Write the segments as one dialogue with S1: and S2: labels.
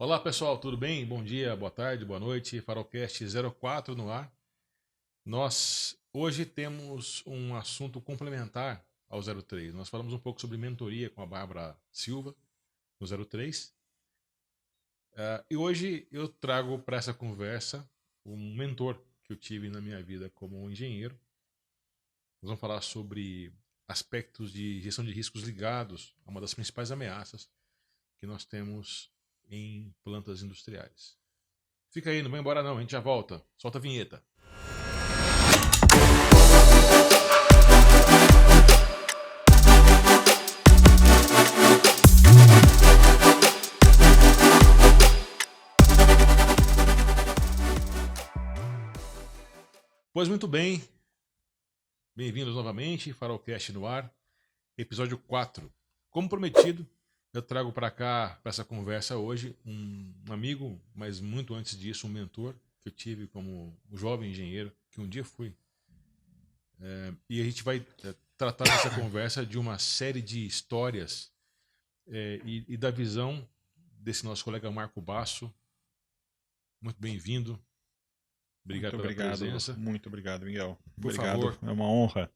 S1: Olá pessoal, tudo bem? Bom dia, boa tarde, boa noite. Farolcast 04 no ar. Nós hoje temos um assunto complementar ao 03. Nós falamos um pouco sobre mentoria com a Bárbara Silva no 03. E hoje eu trago para essa conversa um mentor que eu tive na minha vida como um engenheiro. Nós vamos falar sobre aspectos de gestão de riscos ligados a uma das principais ameaças que nós temos em plantas industriais. Fica aí, não vai embora não, a gente já volta. Solta a vinheta. Pois muito bem, bem-vindos novamente, Farolcast no ar, episódio 4. Como prometido, eu trago para cá, para essa conversa hoje, um amigo, mas muito antes disso, um mentor que eu tive como um jovem engenheiro, que um dia fui. E a gente vai tratar nessa conversa de uma série de histórias e da visão desse nosso colega Marco Basso. Muito bem-vindo. Obrigado pela presença.
S2: Muito obrigado, Miguel.
S1: Por
S2: Obrigado,
S1: favor,
S2: é uma honra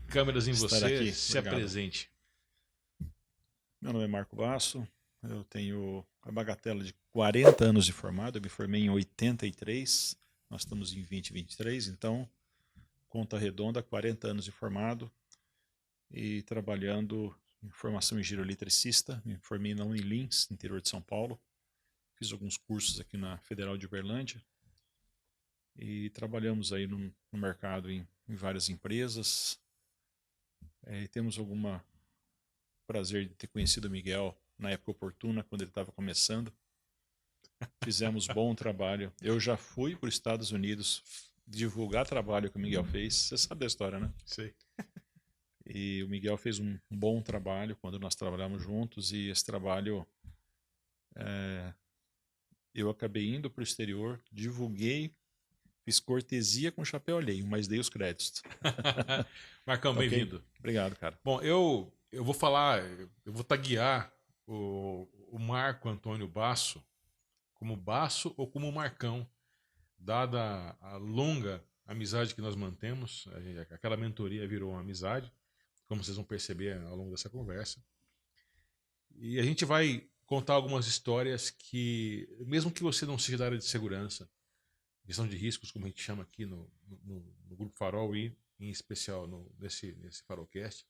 S1: câmeras em
S2: estar
S1: você,
S2: aqui.
S1: se
S2: Obrigado.
S1: apresente.
S2: Meu nome é Marco Basso, eu tenho a bagatela de 40 anos de formado, eu me formei em 83, nós estamos em 2023, então, conta redonda, 40 anos de formado e trabalhando em formação em eletricista, me formei na Unilins, interior de São Paulo, fiz alguns cursos aqui na Federal de Uberlândia, e trabalhamos aí no mercado em várias empresas. Temos algum prazer de ter conhecido o Miguel na época oportuna, quando ele estava começando. Fizemos bom trabalho. Eu já fui para os Estados Unidos divulgar trabalho que o Miguel fez. Você sabe da história, né?
S1: Sei.
S2: E o Miguel fez um bom trabalho quando nós trabalhamos juntos, e esse trabalho eu acabei indo para o exterior, divulguei, fiz cortesia com chapéu alheio, mas dei os créditos.
S1: Marcão,
S2: Ok?
S1: bem-vindo.
S2: Obrigado, cara.
S1: Bom, eu vou falar, eu vou taguear o Marco Antônio Basso como Basso ou como Marcão, dada a longa amizade que nós mantemos. Aquela mentoria virou uma amizade, como vocês vão perceber ao longo dessa conversa. E a gente vai contar algumas histórias que, mesmo que você não seja da área de segurança, gestão de riscos, como a gente chama aqui no Grupo Farol e em especial nesse Farolcast,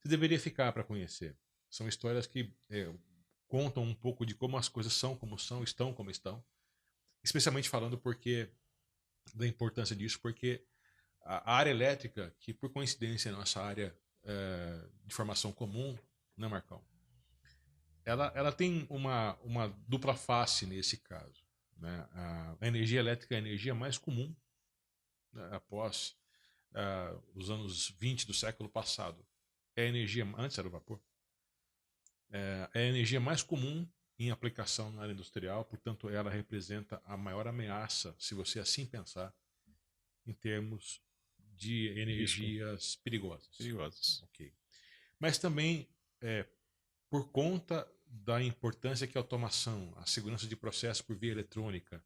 S1: você deveria ficar para conhecer. São histórias que contam um pouco de como as coisas são, como são, estão como estão. Especialmente falando da importância disso, porque a área elétrica, que por coincidência é a nossa área de formação comum, né, Marcão? Ela tem uma dupla face nesse caso. Né? A energia elétrica é a energia mais comum, né, após os anos 20 do século passado. É a energia, antes era o vapor, é a energia mais comum em aplicação na área industrial, portanto ela representa a maior ameaça, se você assim pensar, em termos de energias perigosas. Okay. Mas também por conta da importância que a automação, a segurança de processos por via eletrônica,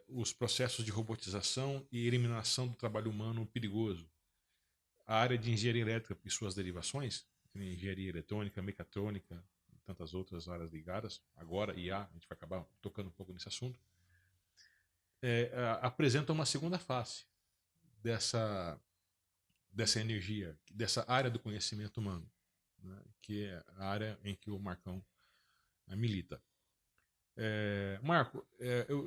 S1: os processos de robotização e eliminação do trabalho humano perigoso, a área de engenharia elétrica e suas derivações, engenharia eletrônica, mecatrônica e tantas outras áreas ligadas, agora IA, a gente vai acabar tocando um pouco nesse assunto, apresenta uma segunda face dessa energia, dessa área do conhecimento humano, né, que é a área em que o Marcão milita. Marco,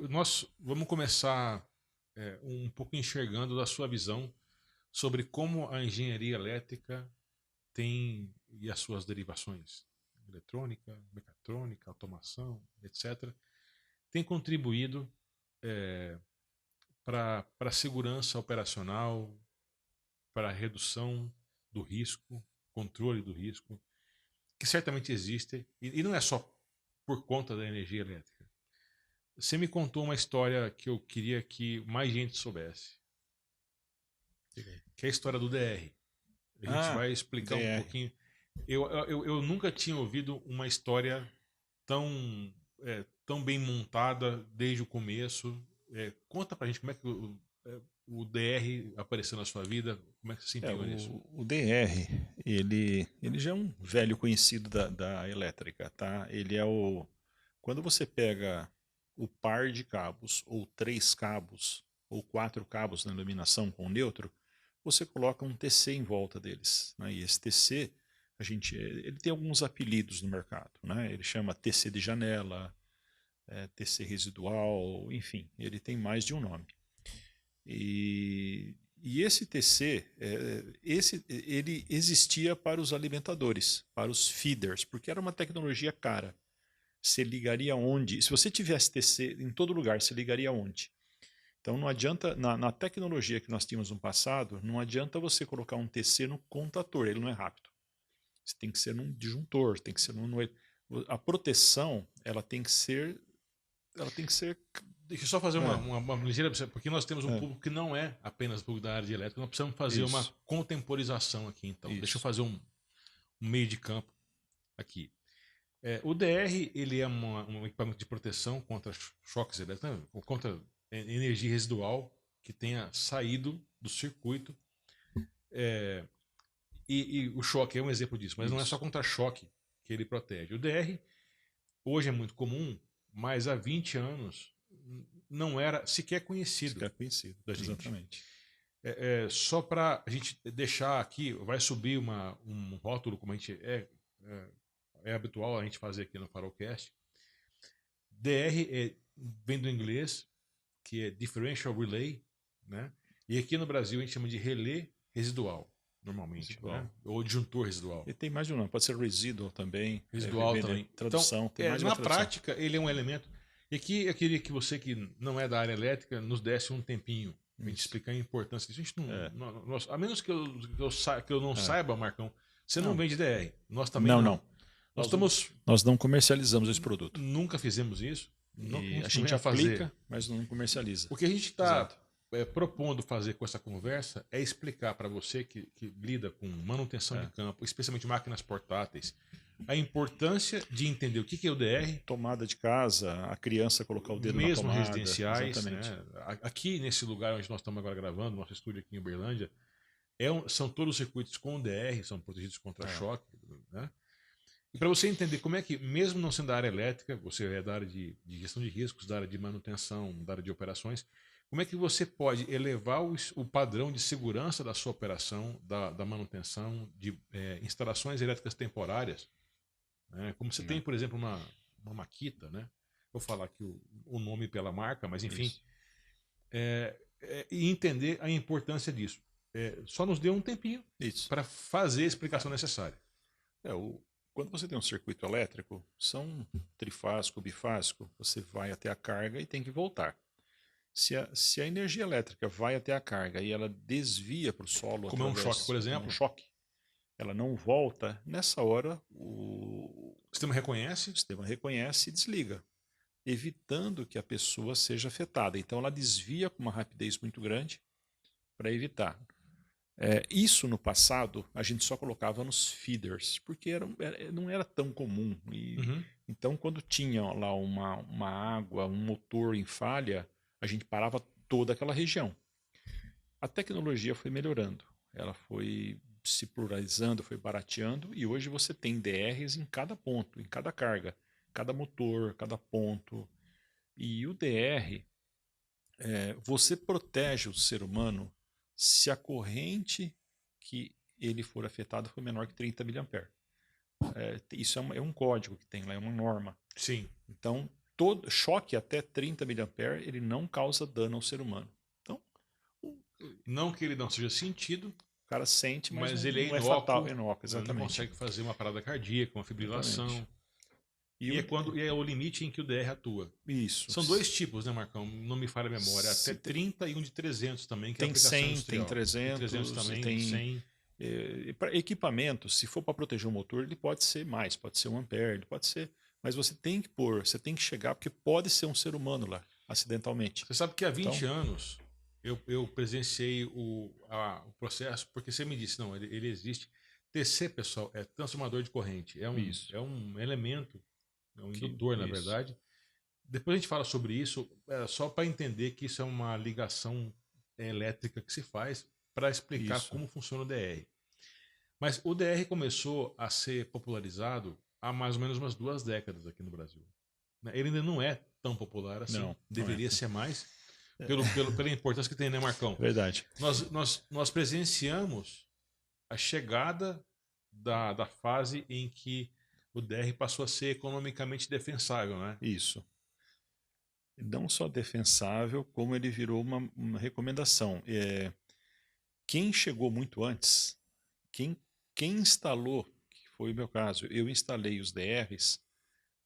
S1: nós vamos começar um pouco enxergando da sua visão sobre como a engenharia elétrica tem, e as suas derivações, eletrônica, mecatrônica, automação, etc., tem contribuído para a segurança operacional, para a redução do risco, controle do risco, que certamente existe, e não é só por conta da energia elétrica. Você me contou uma história que eu queria que mais gente soubesse, que é a história do DR. A gente vai explicar um pouquinho. Eu nunca tinha ouvido uma história tão tão bem montada desde o começo. Conta pra gente como é que o DR apareceu na sua vida, como é que você se empenhou nisso?
S2: O DR, ele já é um velho conhecido da elétrica, tá? Ele é o... Quando você pega o par de cabos, ou 3 cabos, ou 4 cabos na iluminação com neutro, você coloca um TC em volta deles, né? E esse TC, ele tem alguns apelidos no mercado, né? Ele chama TC de janela, TC residual, enfim, ele tem mais de um nome. E esse TC, ele existia para os alimentadores, para os feeders, porque era uma tecnologia cara. Você ligaria onde? Se você tivesse TC em todo lugar, você ligaria onde? Então não adianta, na tecnologia que nós tínhamos no passado, não adianta você colocar um TC no contator, ele não é rápido. Você tem que ser num disjuntor, tem que ser a proteção, ela tem que ser.
S1: Deixa eu só fazer uma ligeira, porque nós temos um público que não é apenas público da área de elétrica, nós precisamos fazer uma contemporização aqui, então. Deixa eu fazer um meio de campo aqui. O DR, ele é um equipamento de proteção contra choques elétricos, né? Ou contra energia residual que tenha saído do circuito. E o choque é um exemplo disso, mas não é só contra choque que ele protege. O DR hoje é muito comum, mas há 20 anos não era sequer conhecido.
S2: Da gente. Exatamente.
S1: Só para a gente deixar aqui, vai subir um rótulo, como a gente é habitual a gente fazer aqui no Farolcast. DR vem do inglês, que é Differential Relay, né? E aqui no Brasil a gente chama de relé residual, normalmente, né? Ou disjuntor residual.
S2: E tem mais de um nome, pode ser residual também.
S1: Residual também.
S2: Tradução,
S1: então,
S2: tem mais de uma
S1: na
S2: tradução.
S1: prática, ele é um elemento. E aqui eu queria que você, que não é da área elétrica, nos desse um tempinho para a gente explicar a importância disso. A gente não, a menos que eu não saiba, Marcão, você não vende DR. Nós também não.
S2: Nós não comercializamos esse produto.
S1: Nunca fizemos isso.
S2: A gente aplica, mas não comercializa.
S1: O que a gente está propondo fazer com essa conversa é explicar para você que lida com manutenção de campo, especialmente máquinas portáteis, a importância de entender o que é o DR.
S2: Tomada de casa, a criança colocar o dedo na tomada.
S1: Mesmo residenciais. Né? Aqui nesse lugar onde nós estamos agora gravando, nosso estúdio aqui em Uberlândia, são todos os circuitos com DR, são protegidos contra choque. Né? E para você entender como é que, mesmo não sendo da área elétrica, você é da área de gestão de riscos, da área de manutenção, da área de operações, como é que você pode elevar o padrão de segurança da sua operação, da manutenção, de instalações elétricas temporárias, né? Como você tem, por exemplo, uma Makita, né? Vou falar aqui o nome pela marca, mas enfim, e entender a importância disso. Só nos dê um tempinho para fazer a explicação necessária.
S2: Quando você tem um circuito elétrico, são trifásico, bifásico, você vai até a carga e tem que voltar. Se a energia elétrica vai até a carga e ela desvia para o solo,
S1: como é um choque, por exemplo,
S2: ela não volta, nessa hora o
S1: sistema reconhece
S2: e desliga, evitando que a pessoa seja afetada. Então ela desvia com uma rapidez muito grande para evitar. Isso no passado a gente só colocava nos feeders, porque não era tão comum. Então quando tinha lá uma água, um motor em falha, a gente parava toda aquela região. A tecnologia foi melhorando, ela foi se pluralizando, foi barateando, e hoje você tem DRs em cada ponto, em cada carga, cada motor, cada ponto. E o DR, você protege o ser humano se a corrente que ele for afetado for menor que 30 mA. Isso é um código que tem lá, é uma norma.
S1: Sim.
S2: Então, todo choque até 30 mA, ele não causa dano ao ser humano. Então,
S1: não que ele não seja sentido,
S2: o cara sente, mas
S1: ele
S2: não é fatal. Exatamente.
S1: Ele não consegue fazer uma parada cardíaca, uma fibrilação.
S2: Exatamente.
S1: E é o limite em que o DR atua.
S2: Isso.
S1: São dois tipos, né, Marcão? Não me falha a memória. Até 30 e um de 300 também, que
S2: tem
S1: é a aplicação
S2: 100,
S1: industrial.
S2: tem 300,
S1: tem 300 também,
S2: tem
S1: 100.
S2: Para equipamento, se for para proteger o motor, ele pode ser mais, pode ser 1 ampere, ele pode ser, mas você tem que chegar, porque pode ser um ser humano lá, acidentalmente.
S1: Você sabe que há 20 anos eu presenciei o processo, porque você me disse, não, ele existe. TC, pessoal, é transformador de corrente, é um elemento, é um indutor, na verdade, depois a gente fala sobre isso, só para entender que isso é uma ligação elétrica que se faz para explicar
S2: Isso.
S1: como funciona o DR. Mas o DR começou a ser popularizado há mais ou menos umas 2 décadas aqui no Brasil. Ele ainda não é tão popular assim,
S2: Não
S1: deveria
S2: é.
S1: ser mais, pela importância que tem, né, Marcão?
S2: Verdade.
S1: Nós presenciamos a chegada da fase em que o DR passou a ser economicamente defensável, né?
S2: Isso. Não só defensável, como ele virou uma recomendação. Quem chegou muito antes, quem instalou, que foi o meu caso, eu instalei os DRs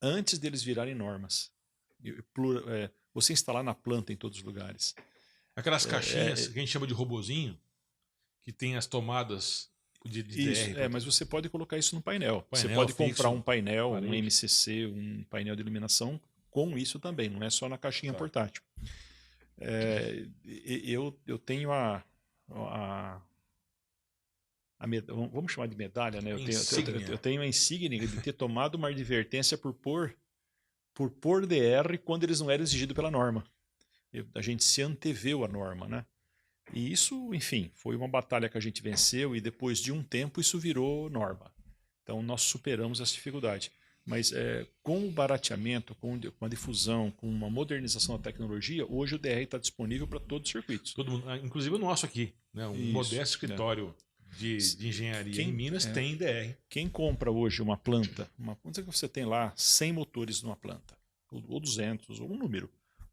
S2: antes deles virarem normas. Você instalar na planta em todos os lugares.
S1: Aquelas caixinhas que a gente chama de robozinho, que tem as tomadas de
S2: Isso,
S1: DR.
S2: mas você pode colocar isso no painel. Você
S1: Painel
S2: pode
S1: fixo,
S2: comprar um painel, um
S1: parede.
S2: MCC, um painel de iluminação com isso também, não é só na caixinha
S1: Tá.
S2: portátil. Eu tenho vamos chamar de medalha, né? Eu tenho a insígnia de ter tomado uma advertência por pôr DR quando eles não eram exigidos pela norma. A gente se anteveu à norma, né? E isso, enfim, foi uma batalha que a gente venceu e depois de um tempo isso virou norma. Então nós superamos essa dificuldade. Mas com o barateamento, com a difusão, com uma modernização da tecnologia, hoje o DR está disponível para todos os circuitos.
S1: Todo mundo, inclusive o nosso aqui, né? Um modesto escritório de engenharia em Minas tem DR.
S2: Quem compra hoje uma planta, quanto é que você tem lá 100 motores numa planta? Ou 200, ou um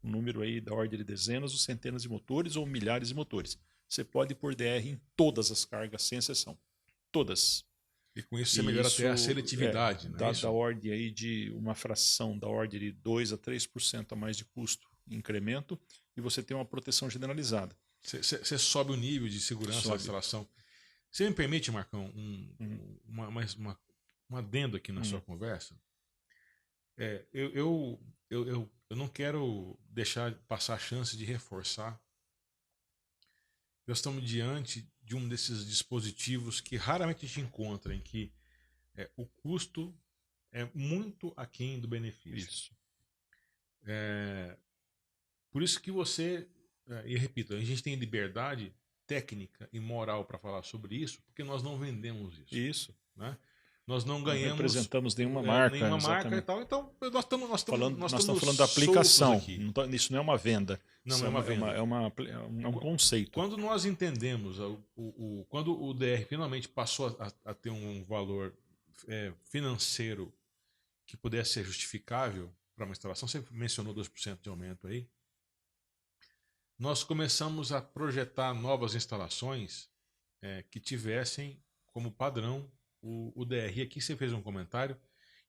S2: número aí da ordem de dezenas ou centenas de motores ou milhares de motores. Você pode pôr DR em todas as cargas, sem exceção. Todas.
S1: E com isso você melhora até a seletividade.
S2: Da ordem aí de uma fração da ordem de 2 a 3% a mais de custo, incremento, e você tem uma proteção generalizada.
S1: Você sobe o nível de segurança da instalação. Você me permite, Marcão, um adendo aqui na sua conversa? Eu não quero deixar passar a chance de reforçar. Nós estamos diante de um desses dispositivos que raramente a gente encontra, em que o custo é muito aquém do benefício.
S2: Isso.
S1: Por isso que você, e repito, a gente tem liberdade técnica e moral para falar sobre isso, porque nós não vendemos isso.
S2: Isso.
S1: Né? Nós não ganhamos.
S2: Não representamos nenhuma marca.
S1: Nenhuma marca e tal. Então, nós estamos
S2: falando da aplicação. Isso não é uma venda.
S1: Não é uma venda.
S2: É um conceito.
S1: Quando nós entendemos, quando o DR finalmente passou a ter um valor financeiro que pudesse ser justificável para uma instalação, você mencionou 2% de aumento aí, nós começamos a projetar novas instalações que tivessem como padrão o DR. Aqui você fez um comentário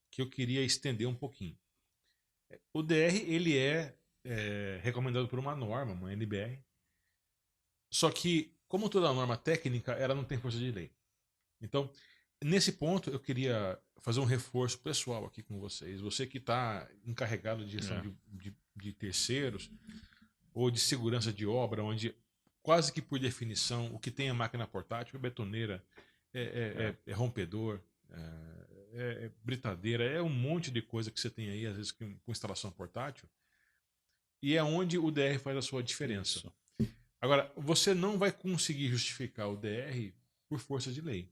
S1: que eu queria estender um pouquinho. O DR ele é recomendado por uma norma, uma NBR. Só que, como toda norma técnica, ela não tem força de lei. Então, nesse ponto, eu queria fazer um reforço pessoal aqui com vocês. Você que está encarregado de gestão de terceiros ou de segurança de obra, onde quase que por definição o que tem a máquina portátil é betoneira, é rompedor, é britadeira, é um monte de coisa que você tem aí, às vezes, com instalação portátil. E é onde o DR faz a sua diferença. Isso. Agora, você não vai conseguir justificar o DR por força de lei.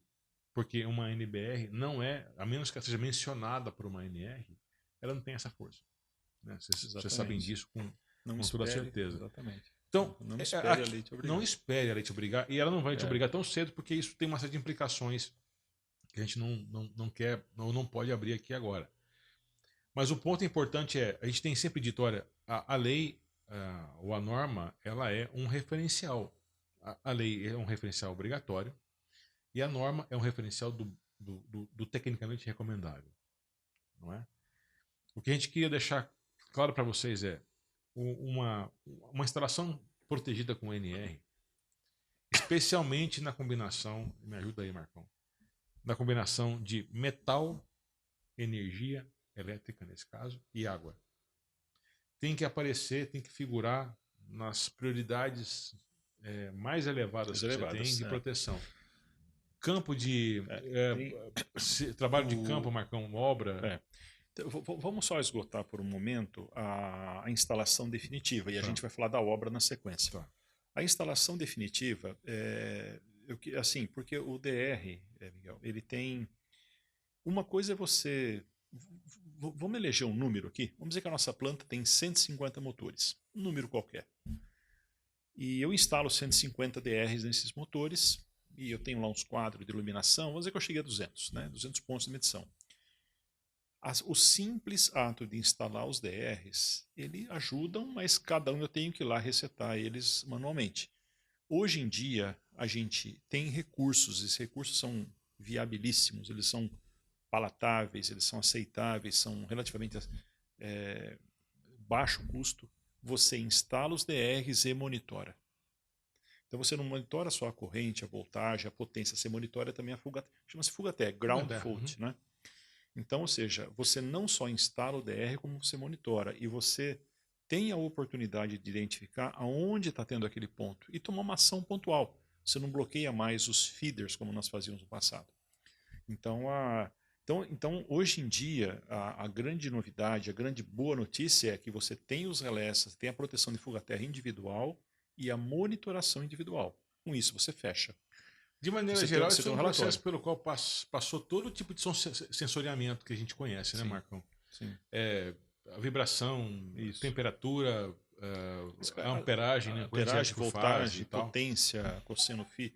S1: Porque uma NBR não a menos que ela seja mencionada por uma NR, ela não tem essa força. Né? Vocês sabem disso com toda certeza.
S2: Exatamente.
S1: Então,
S2: não espere a lei te obrigar.
S1: Não espere a lei te obrigar. E ela não vai te obrigar tão cedo, porque isso tem uma série de implicações que a gente não quer, ou não pode abrir aqui agora. Mas o ponto importante a gente tem sempre dito, olha, a lei ou a norma, ela é um referencial. A lei é um referencial obrigatório e a norma é um referencial do tecnicamente recomendável. Não é? O que a gente queria deixar claro para vocês uma instalação protegida com NR, especialmente na combinação, me ajuda aí, Marcão, na combinação de metal, energia elétrica nesse caso, e água. Tem que aparecer, tem que figurar nas prioridades mais elevadas que você tem de proteção. Campo de trabalho de campo, Marcão, obra.
S2: Então, vamos só esgotar por um momento a instalação definitiva e a
S1: Tá.
S2: gente vai falar da obra na sequência.
S1: Tá.
S2: A instalação definitiva, assim, porque o DR, Miguel, ele tem... Uma coisa é você... Vamos eleger um número aqui. Vamos dizer que a nossa planta tem 150 motores, um número qualquer. E eu instalo 150 DRs nesses motores e eu tenho lá uns quadros de iluminação. Vamos dizer que eu cheguei a 200, né? 200 pontos de medição. O simples ato de instalar os DRs, ele ajudam, mas cada um eu tenho que ir lá resetar eles manualmente. Hoje em dia, a gente tem recursos, esses recursos são viabilíssimos, eles são palatáveis, eles são aceitáveis, são relativamente baixo custo. Você instala os DRs e monitora. Então você não monitora só a corrente, a voltagem, a potência, você monitora também a fuga, chama-se fuga até, ground fault, né? Então, ou seja, você não só instala o DR, como você monitora. E você tem a oportunidade de identificar aonde está tendo aquele ponto e tomar uma ação pontual. Você não bloqueia mais os feeders, como nós fazíamos no passado. Então, hoje em dia, a grande novidade, a grande boa notícia é que você tem os relés, tem a proteção de fuga-terra individual e a monitoração individual. Com isso, você fecha.
S1: De maneira
S2: Você
S1: geral,
S2: tem
S1: esse é
S2: um
S1: um
S2: relatório.
S1: processo pelo qual passou todo tipo de sensoriamento que a gente conhece, né,
S2: Sim.
S1: Marcão?
S2: Sim.
S1: A vibração,
S2: Isso.
S1: temperatura, a amperagem, né?
S2: Amperagem, voltagem,
S1: e tal.
S2: potência, cosseno φ.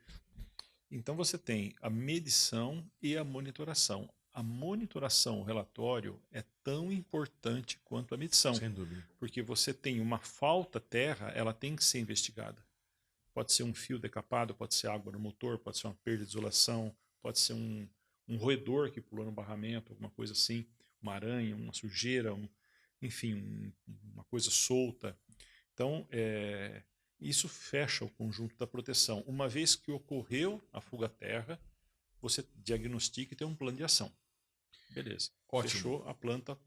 S2: Então você tem a medição e a monitoração. A monitoração, o relatório, é tão importante quanto a medição.
S1: Sem dúvida.
S2: Porque você tem uma falta terra, ela tem que ser investigada. Pode ser um fio decapado, pode ser água no motor, pode ser uma perda de isolação, pode ser um roedor que pulou no barramento, alguma coisa assim, uma aranha, uma sujeira, enfim, uma coisa solta. Então, isso fecha o conjunto da proteção. Uma vez que ocorreu a fuga-terra, você diagnostica e tem um plano de ação. Beleza.
S1: Ótimo.
S2: Fechou a planta.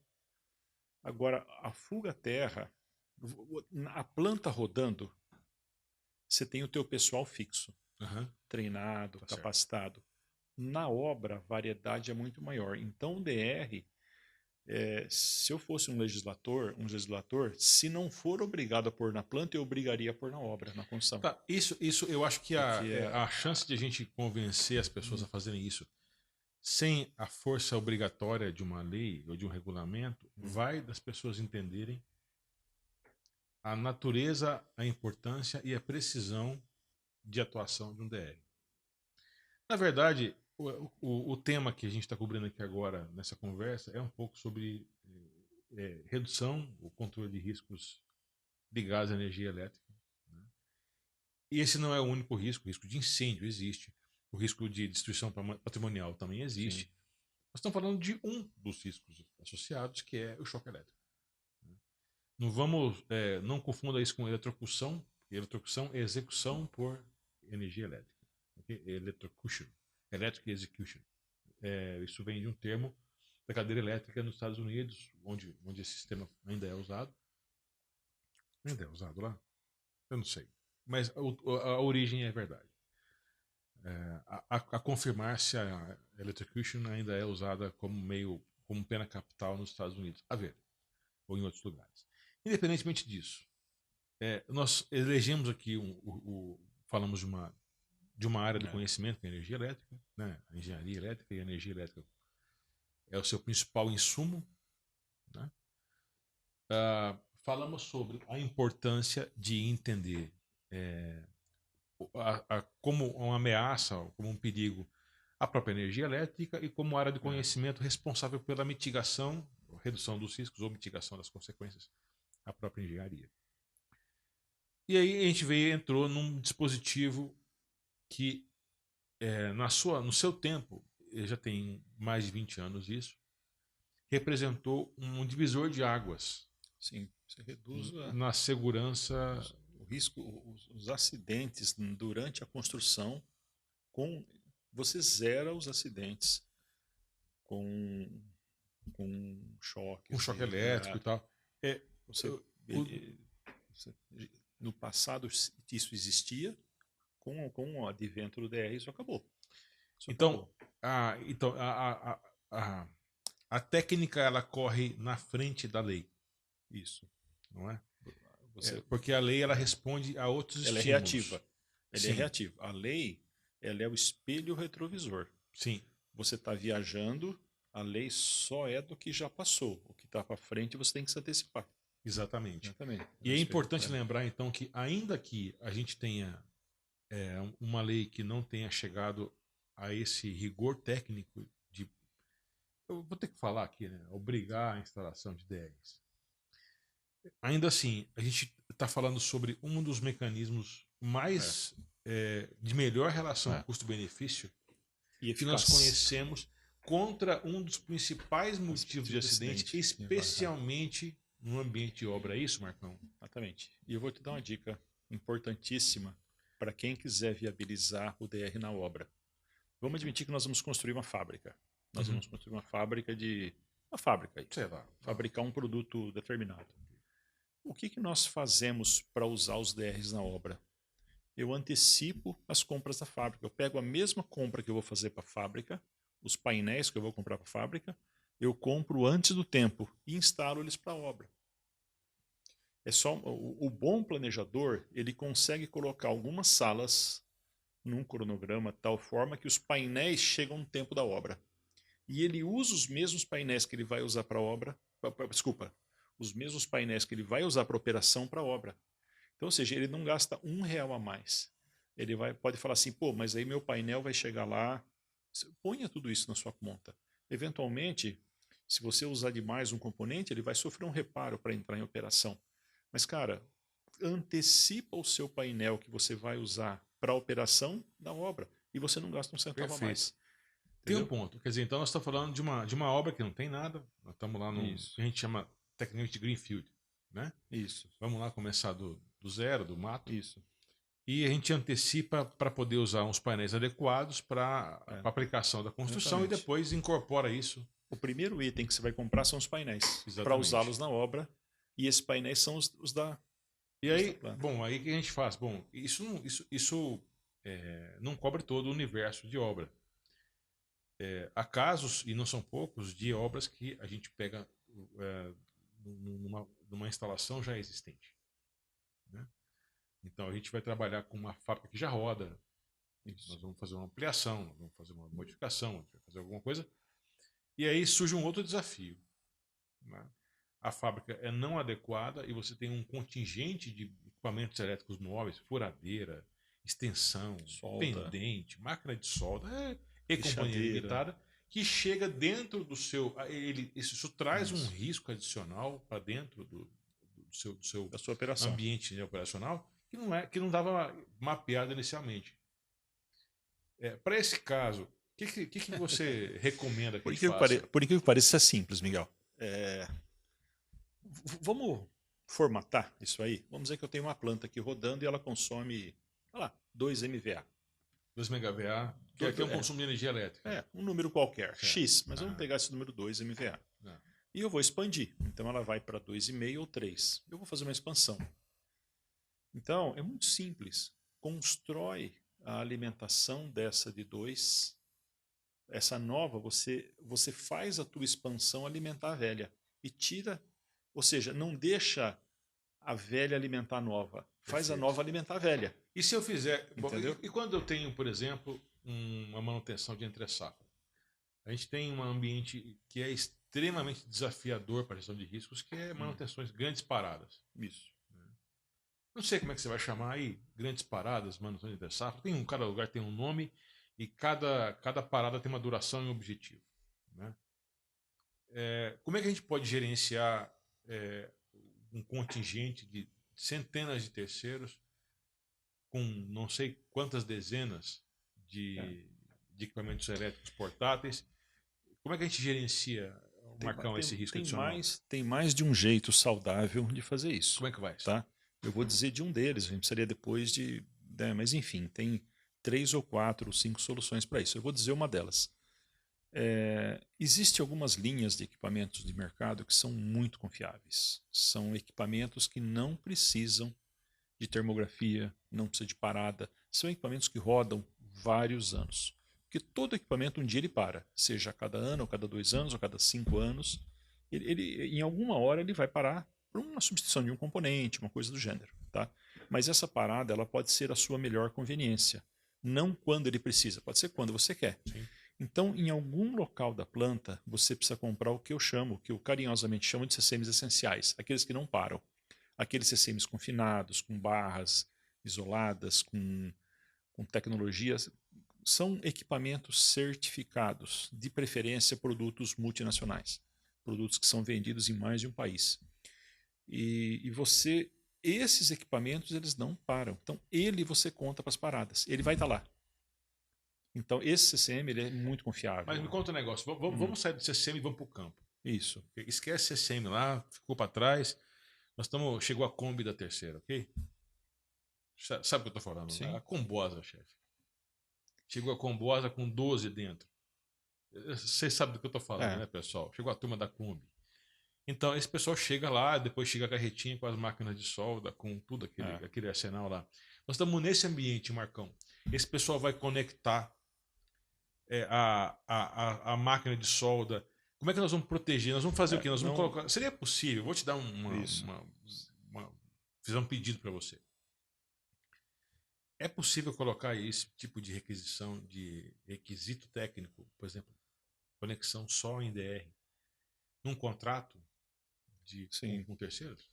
S2: Agora, a fuga-terra, a planta rodando, você tem o teu pessoal fixo, treinado, capacitado. Na obra, a variedade é muito maior. Então, o DR, se eu fosse um legislador, se não for obrigado a pôr na planta, eu obrigaria a pôr na obra, na construção.
S1: Tá, isso eu acho que a chance de a gente convencer as pessoas a fazerem isso sem a força obrigatória de uma lei ou de um regulamento vai das pessoas entenderem a natureza, a importância e a precisão de atuação de um DR. Na verdade, o tema que a gente está cobrindo aqui agora nessa conversa é um pouco sobre redução, o controle de riscos ligados à energia elétrica. Né? E esse não é o único risco. O risco de incêndio existe. O risco de destruição patrimonial também existe. Sim. Nós estamos falando de um dos riscos associados, que é o choque elétrico. Não vamos, não confunda isso com eletrocução. Eletrocução é execução por energia elétrica. Okay? Electrocution. Electric execution. Isso vem de um termo da cadeira elétrica nos Estados Unidos, onde esse sistema ainda é usado. Ainda é usado lá? Eu não sei. Mas a origem é verdade. A confirmar se a electrocution ainda é usada como pena capital nos Estados Unidos. A ver. Ou em outros lugares. Independentemente disso, nós elegemos aqui, falamos de uma área do conhecimento, que é a energia elétrica, né? A engenharia elétrica, e a energia elétrica é o seu principal insumo. Né? Falamos sobre a importância de entender como uma ameaça, como um perigo, a própria energia elétrica e como área de conhecimento responsável pela mitigação, redução dos riscos ou mitigação das consequências, a própria engenharia. E aí a gente entrou num dispositivo que no seu tempo, já tem mais de 20 anos isso, representou um divisor de águas.
S2: Sim, você reduz
S1: na segurança,
S2: o risco, os acidentes durante a construção, você zera os acidentes com choque.
S1: Com choque elétrico e tal.
S2: No passado isso existia, com o advento do DR isso acabou.
S1: Então, a técnica ela corre na frente da lei,
S2: Isso.
S1: não é?
S2: Você,
S1: Porque a lei ela responde a outros
S2: ela é
S1: estímulos.
S2: reativa. Ela é
S1: Sim.
S2: reativa. A lei, ela é o espelho retrovisor.
S1: Sim,
S2: Você está viajando, a lei só é do que já passou. O que está para frente você tem que se antecipar.
S1: exatamente.
S2: Exatamente.
S1: E é importante lembrar, então, que ainda que a gente tenha uma lei que não tenha chegado a esse rigor técnico de... Eu vou ter que falar aqui, né? Obrigar a instalação de DRs. Ainda assim, a gente está falando sobre um dos mecanismos mais de melhor relação custo-benefício
S2: e
S1: que nós
S2: eficaz.
S1: conhecemos contra um dos principais motivos de acidente, especialmente no ambiente de obra. É isso, Marcão?
S2: Exatamente. E eu vou te dar uma dica importantíssima para quem quiser viabilizar o DR na obra. Vamos admitir que nós vamos construir uma fábrica. Nós vamos construir uma fábrica aí.
S1: Sei lá.
S2: Fabricar um produto determinado. O que nós fazemos para usar os DRs na obra? Eu antecipo as compras da fábrica. Eu pego a mesma compra que eu vou fazer para a fábrica, os painéis que eu vou comprar para a fábrica, eu compro antes do tempo e instalo eles para a obra. É só o bom planejador, ele consegue colocar algumas salas num cronograma de tal forma que os painéis chegam no tempo da obra. E ele usa os mesmos painéis que ele vai usar para a obra, os mesmos painéis que ele vai usar para a operação para a obra. Então, ou seja, ele não gasta R$1 a mais. Ele pode falar assim, pô, mas aí meu painel vai chegar lá. Ponha tudo isso na sua conta. Eventualmente, se você usar demais um componente, ele vai sofrer um reparo para entrar em operação. Mas, cara, antecipa o seu painel que você vai usar para a operação da obra e você não gasta um centavo a mais.
S1: Tem um ponto. Quer dizer, então nós estamos falando de uma obra que não tem nada. Nós estamos lá no que a gente chama tecnicamente de greenfield, né?
S2: Isso.
S1: Vamos lá começar do zero, do mato.
S2: Isso.
S1: E a gente antecipa para poder usar uns painéis adequados para a aplicação da construção. Exatamente. E depois incorpora isso.
S2: O primeiro item que você vai comprar são os painéis para usá-los na obra. E esses painéis são os da...
S1: E aí, bom, aí o que a gente faz? Bom, isso não cobre todo o universo de obra. Há casos, e não são poucos, de obras que a gente pega numa instalação já existente, né? Então a gente vai trabalhar com uma fábrica que já roda. Isso. Nós vamos fazer uma ampliação, nós vamos fazer uma modificação, a gente vai fazer alguma coisa. E aí surge um outro desafio, né? A fábrica é não adequada e você tem um contingente de equipamentos elétricos móveis, furadeira, extensão, pendente, máquina de solda, e companhia limitada, que chega dentro do seu... Isso traz um risco adicional para dentro da sua operação. Ambiente operacional que não estava mapeado inicialmente. Para esse caso, o que você recomenda que a gente faça?
S2: Por incrível que pareça, é simples, Miguel. Vamos formatar isso aí? Vamos dizer que eu tenho uma planta aqui rodando e ela consome, sei lá, 2 MVA.
S1: 2 MVA, que é um consumo de energia elétrica.
S2: Um número qualquer, X, mas vamos pegar esse número 2 MVA. E eu vou expandir. Então ela vai para 2,5 ou 3. Eu vou fazer uma expansão. Então, é muito simples. Constrói a alimentação dessa de 2. Essa nova, você faz a tua expansão alimentar a velha. E tira, ou seja, não deixa a velha alimentar a nova. Faz a nova alimentar a velha.
S1: E se eu fizer...
S2: Entendeu?
S1: E quando eu tenho, por exemplo, uma manutenção de entre-safra? A gente tem um ambiente que é extremamente desafiador para a gestão de riscos, que é manutenções grandes paradas.
S2: Isso.
S1: Não sei como é que você vai chamar aí, grandes paradas, manutenção de entre-safra. Cada lugar tem um nome e cada parada tem uma duração e um objetivo, né? Como é que a gente pode gerenciar um contingente de centenas de terceiros com não sei quantas dezenas de equipamentos elétricos portáteis? Como é que a gente gerencia, Marcão, esse risco adicional?
S2: Tem mais de um jeito saudável de fazer isso.
S1: Como é que vai?
S2: Tá? Eu vou dizer de um deles, a gente precisaria depois de... mas enfim, tem 3 ou 4 ou 5 soluções para isso. Eu vou dizer uma delas. Existem algumas linhas de equipamentos de mercado que são muito confiáveis. São equipamentos que não precisam de termografia, não precisa de parada. São equipamentos que rodam vários anos. Porque todo equipamento um dia ele para, seja a cada ano, ou cada 2 anos, ou cada 5 anos. Em alguma hora ele vai parar por uma substituição de um componente, uma coisa do gênero. Tá? Mas essa parada ela pode ser a sua melhor conveniência. Não quando ele precisa, pode ser quando você quer.
S1: Sim.
S2: Então, em algum local da planta, você precisa comprar o que eu carinhosamente chamo de CCMs essenciais, aqueles que não param. Aqueles CCMs confinados, com barras isoladas, com tecnologias. São equipamentos certificados, de preferência produtos multinacionais, produtos que são vendidos em mais de um país. Esses equipamentos eles não param. Então você conta para as paradas, ele vai estar lá. Então esse CCM ele é muito confiável.
S1: Mas me conta um negócio, vamos sair do CCM e vamos para o campo.
S2: Isso.
S1: Esquece CCM lá, ficou para trás. Chegou a Kombi da terceira, ok? Sabe o que eu estou falando?
S2: Sim.
S1: A Combosa, chefe. Chegou a Combosa com 12 dentro. Vocês sabem do que eu estou falando, né, pessoal? Chegou a turma da Kombi. Então, esse pessoal chega lá, depois chega a carretinha com as máquinas de solda, com tudo aquele arsenal lá. Nós estamos nesse ambiente, Marcão. Esse pessoal vai conectar a máquina de solda. Como é que nós vamos proteger? Nós vamos fazer o quê? Nós vamos colocar. Seria possível? Vou te dar fizer um pedido para você. É possível colocar esse tipo de requisição, de requisito técnico, por exemplo, conexão só em DR, num contrato com terceiros?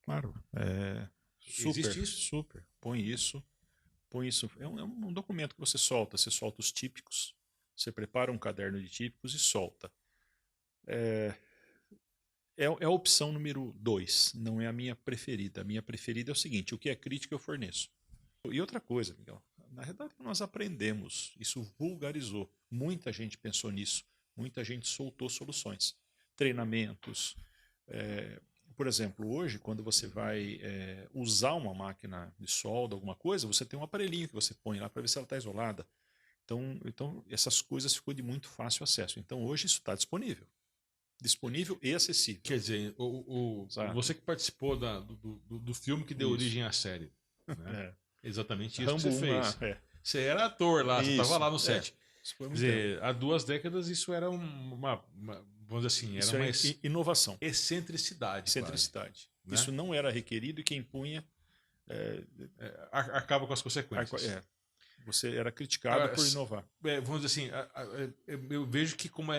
S2: Claro.
S1: Existe isso?
S2: Super. Põe isso. É um documento que você solta os típicos, você prepara um caderno de típicos e solta. É a opção número 2, não é a minha preferida. A minha preferida é o seguinte: o que é crítico eu forneço. E outra coisa, Miguel, na verdade nós aprendemos, isso vulgarizou. Muita gente pensou nisso, muita gente soltou soluções. Treinamentos. Por exemplo, hoje, quando você vai usar uma máquina de solda, alguma coisa, você tem um aparelhinho que você põe lá para ver se ela está isolada. Então, essas coisas ficou de muito fácil acesso. Então, hoje isso está disponível. Disponível e acessível.
S1: Quer dizer, você que participou do filme que deu origem à série. Né? Exatamente isso
S2: Rambo
S1: que você fez. Você era ator lá, você estava lá no set. Quer dizer, há 2 décadas isso era vamos dizer assim, era uma
S2: inovação.
S1: Excentricidade.
S2: Excentricidade.
S1: Quase,
S2: isso não era requerido e quem punha
S1: acaba com as consequências.
S2: Você era criticado por inovar.
S1: Vamos dizer assim, eu vejo que como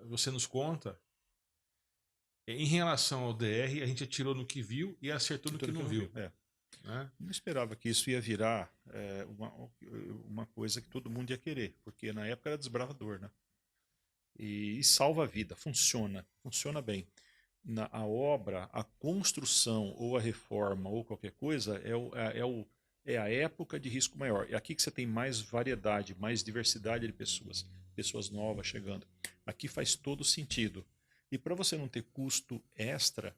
S1: você nos conta, em relação ao DR, a gente atirou no que viu e acertou no que não viu. Né?
S2: Não esperava que isso ia virar uma coisa que todo mundo ia querer, porque na época era desbravador, né? E salva a vida, funciona bem. A obra, a construção ou a reforma ou qualquer coisa é a época de risco maior. É aqui que você tem mais variedade, mais diversidade de pessoas novas chegando. Aqui faz todo sentido. E para você não ter custo extra,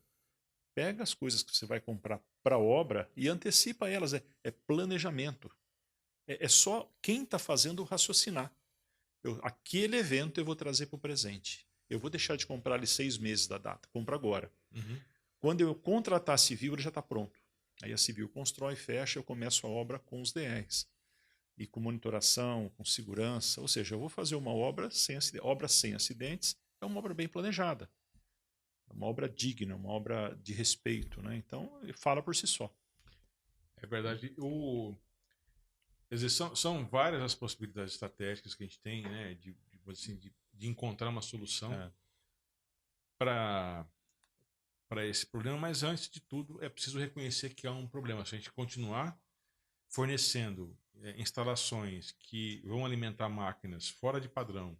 S2: pega as coisas que você vai comprar para a obra e antecipa elas. É planejamento. É só quem está fazendo raciocinar. Aquele evento eu vou trazer para o presente. Eu vou deixar de comprar ali 6 meses da data. Compro agora.
S1: Uhum.
S2: Quando eu contratar a civil, ele já está pronto. Aí a civil constrói, fecha, eu começo a obra com os DRs. E com monitoração, com segurança. Ou seja, eu vou fazer uma obra sem acidentes. É uma obra bem planejada. É uma obra digna, uma obra de respeito. Né? Então, fala por si só.
S1: É verdade. São várias as possibilidades estratégicas que a gente tem, né, de encontrar uma solução para esse problema, mas antes de tudo é preciso reconhecer que há um problema. Se a gente continuar fornecendo instalações que vão alimentar máquinas fora de padrão,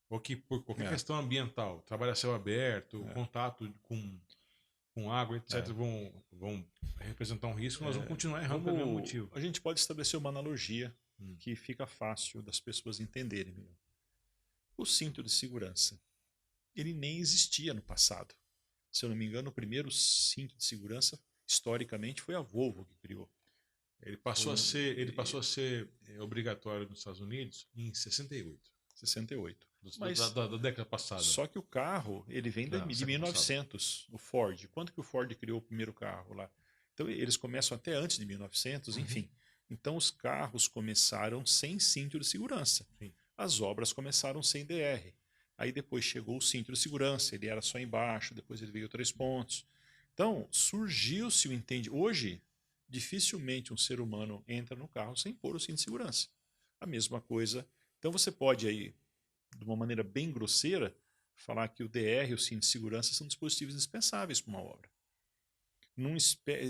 S1: ou que por qualquer questão ambiental, trabalho a céu aberto, contato com água, etc., vão representar um risco, nós vamos continuar errando pelo mesmo motivo.
S2: A gente pode estabelecer uma analogia que fica fácil das pessoas entenderem. O cinto de segurança, ele nem existia no passado. Se eu não me engano, o primeiro cinto de segurança, historicamente, foi a Volvo que criou.
S1: Ele passou a ser obrigatório nos Estados Unidos em 68.
S2: 68.
S1: Da década passada.
S2: Só que o carro, ele vem de 1900, o Ford. Quando que o Ford criou o primeiro carro lá? Então eles começam até antes de 1900, enfim. Então os carros começaram sem cinto de segurança.
S1: Sim.
S2: As obras começaram sem DR. Aí depois chegou o cinto de segurança, ele era só embaixo, depois ele veio 3 pontos. Então surgiu-se o entendimento. Hoje, dificilmente um ser humano entra no carro sem pôr o cinto de segurança. A mesma coisa. Então você pode aí, de uma maneira bem grosseira, falar que o DR e o cinto de segurança são dispositivos indispensáveis para uma obra.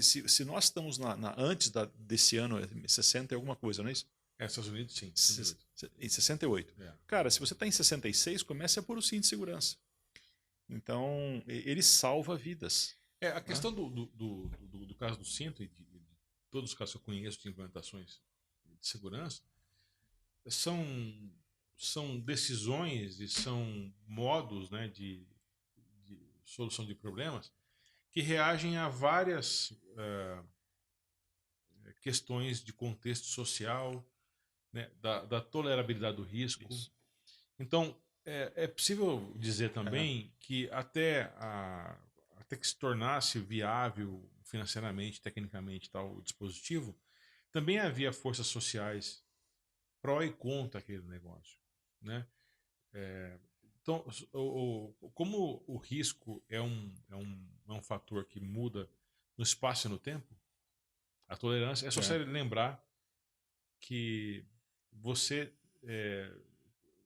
S2: Se nós estamos antes desse ano, 60 e alguma coisa, não é isso?
S1: Estados Unidos, sim.
S2: Em 68.
S1: É.
S2: Cara, se você está em 66, comece a pôr o cinto de segurança. Então, ele salva vidas.
S1: A questão do caso do cinto e de todos os casos que eu conheço de implementações de segurança são decisões e são modos, né, de solução de problemas que reagem a várias questões de contexto social, né, da tolerabilidade do risco.
S2: Isso.
S1: Então, é possível dizer também que até que se tornasse viável financeiramente, tecnicamente, tal, o dispositivo, também havia forças sociais pró e contra aquele negócio, né? Então, como o risco é um fator que muda no espaço e no tempo, a tolerância é só você lembrar que você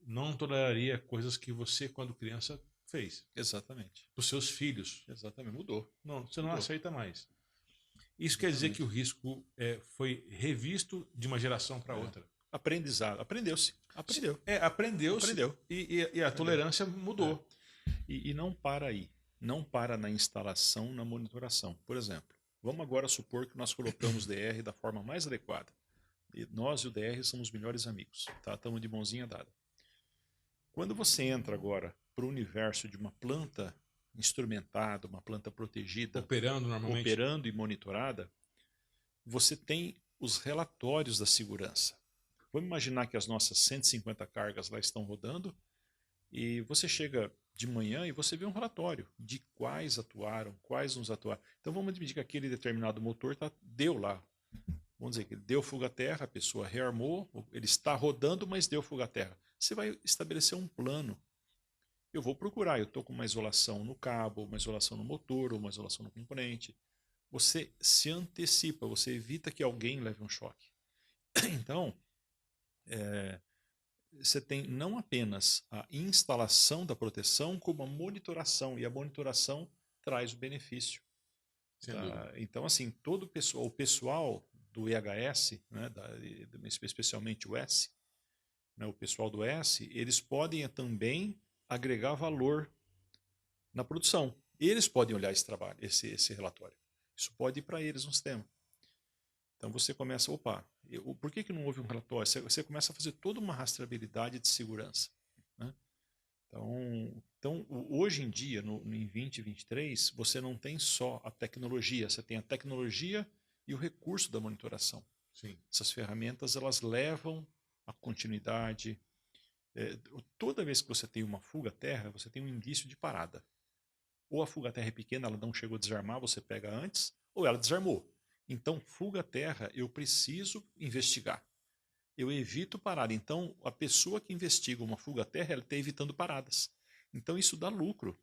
S1: não toleraria coisas que você, quando criança, fez.
S2: Exatamente.
S1: Para os seus filhos.
S2: Exatamente. Mudou.
S1: Não, você não
S2: Mudou.
S1: aceita mais. Isso quer dizer que o risco foi revisto de uma geração para outra.
S2: Aprendizado. Aprendeu-se. Aprendeu.
S1: Aprendeu-se.
S2: Aprendeu.
S1: E a tolerância mudou.
S2: E não para aí. Não para na instalação, na monitoração. Por exemplo, vamos agora supor que nós colocamos DR da forma mais adequada. E nós e o DR somos melhores amigos. Tá? Estamos de mãozinha dada. Quando você entra agora para o universo de uma planta instrumentada, uma planta protegida,
S1: operando normalmente,
S2: operando e monitorada, você tem os relatórios da segurança. Vamos imaginar que as nossas 150 cargas lá estão rodando e você chega de manhã e você vê um relatório de quais atuaram, quais não atuaram. Então vamos admitir que aquele determinado motor deu lá. Vamos dizer que deu fuga à terra, a pessoa rearmou, ele está rodando, mas deu fuga à terra. Você vai estabelecer um plano. Eu vou procurar, eu estou com uma isolação no cabo, uma isolação no motor, ou uma isolação no componente. Você se antecipa, você evita que alguém leve um choque. Então, você tem não apenas a instalação da proteção, como a monitoração, e a monitoração traz o benefício. Tá? Então, assim, todo o pessoal do IHS, né, especialmente o S, né, o pessoal do S, eles podem também agregar valor na produção. Eles podem olhar esse trabalho, esse relatório. Isso pode ir para eles no sistema. Então você começa, por que não houve um relatório? Você começa a fazer toda uma rastreabilidade de segurança. Né? Então, hoje em dia, em 2023, você não tem só a tecnologia, você tem a tecnologia e o recurso da monitoração.
S1: Sim.
S2: Essas ferramentas, elas levam a continuidade. Toda vez que você tem uma fuga à terra, você tem um indício de parada. Ou a fuga à terra é pequena, ela não chegou a desarmar, você pega antes, ou ela desarmou. Então, fuga à terra, eu preciso investigar. Eu evito parada. Então, a pessoa que investiga uma fuga à terra, ela está evitando paradas. Então, isso dá lucro.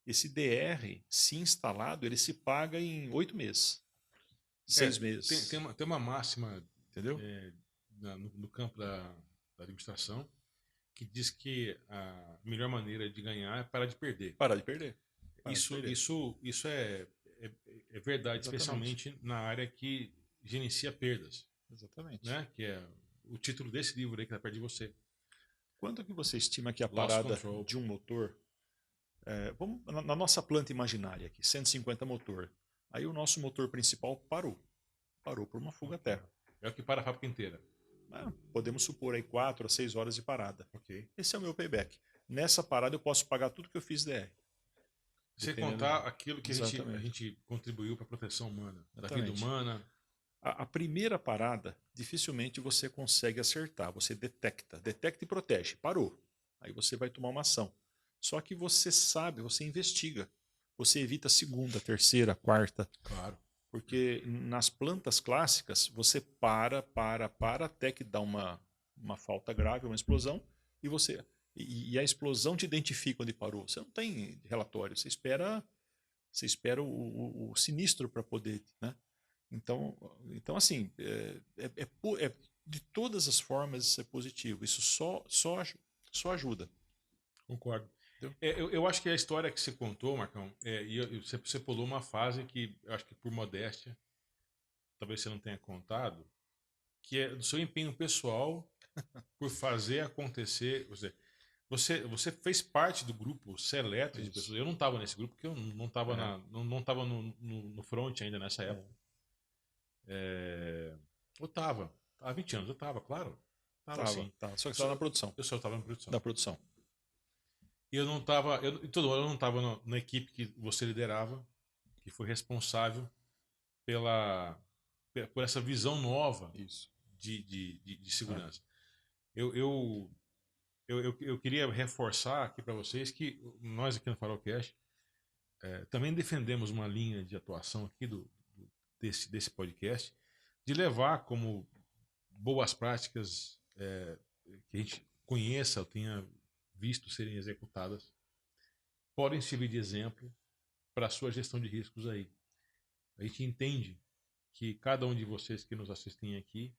S2: Esse DR, se instalado, ele se paga em 8 meses. 6 meses.
S1: Tem uma máxima,
S2: entendeu?
S1: No campo da administração, que diz que a melhor maneira de ganhar é parar de perder.
S2: Parar de perder.
S1: Isso é verdade, exatamente. Especialmente na área que gerencia perdas.
S2: Exatamente.
S1: Né? Que é o título desse livro aí que está perto de você.
S2: Quanto que você estima que a parada de um motor... vamos na nossa planta imaginária aqui, 150 motor. Aí o nosso motor principal parou. Parou por uma fuga à terra.
S1: É o que para a fábrica inteira.
S2: Podemos supor aí 4 a 6 horas de parada.
S1: Okay.
S2: Esse é o meu payback. Nessa parada eu posso pagar tudo que eu fiz DR.
S1: Sem contar aquilo que a gente contribuiu para a proteção humana, da vida humana.
S2: A primeira parada, dificilmente você consegue acertar. Você detecta e protege. Parou. Aí você vai tomar uma ação. Só que você sabe, você investiga. Você evita a segunda, terceira, quarta.
S1: Claro.
S2: Porque nas plantas clássicas, você para, até que dá uma falta grave, uma explosão, e você e a explosão te identifica onde parou. Você não tem relatório, você espera o sinistro para poder, né? Então assim, de todas as formas isso é positivo. Isso só ajuda.
S1: Concordo.
S2: Entendeu?
S1: Eu acho que a história que você contou, Marcão, você pulou uma fase que eu acho que por modéstia, talvez você não tenha contado, que é do seu empenho pessoal por fazer acontecer. Você fez parte do grupo seleto de
S2: Isso.
S1: pessoas. Eu não estava nesse grupo porque eu não estava não tava no front ainda nessa época. Eu estava. Há 20 anos, eu estava, claro. Estava sim.
S2: Tava. Só que estava na produção.
S1: Eu só estava na produção.
S2: Da produção.
S1: E eu não estava. Eu não estava na equipe que você liderava, que foi responsável por essa visão nova
S2: Isso.
S1: de segurança. Eu queria reforçar aqui para vocês que nós aqui no Farolcast também defendemos uma linha de atuação aqui desse podcast de levar como boas práticas que a gente conheça ou tenha visto serem executadas, podem servir de exemplo para a sua gestão de riscos aí. A gente entende que cada um de vocês que nos assistem aqui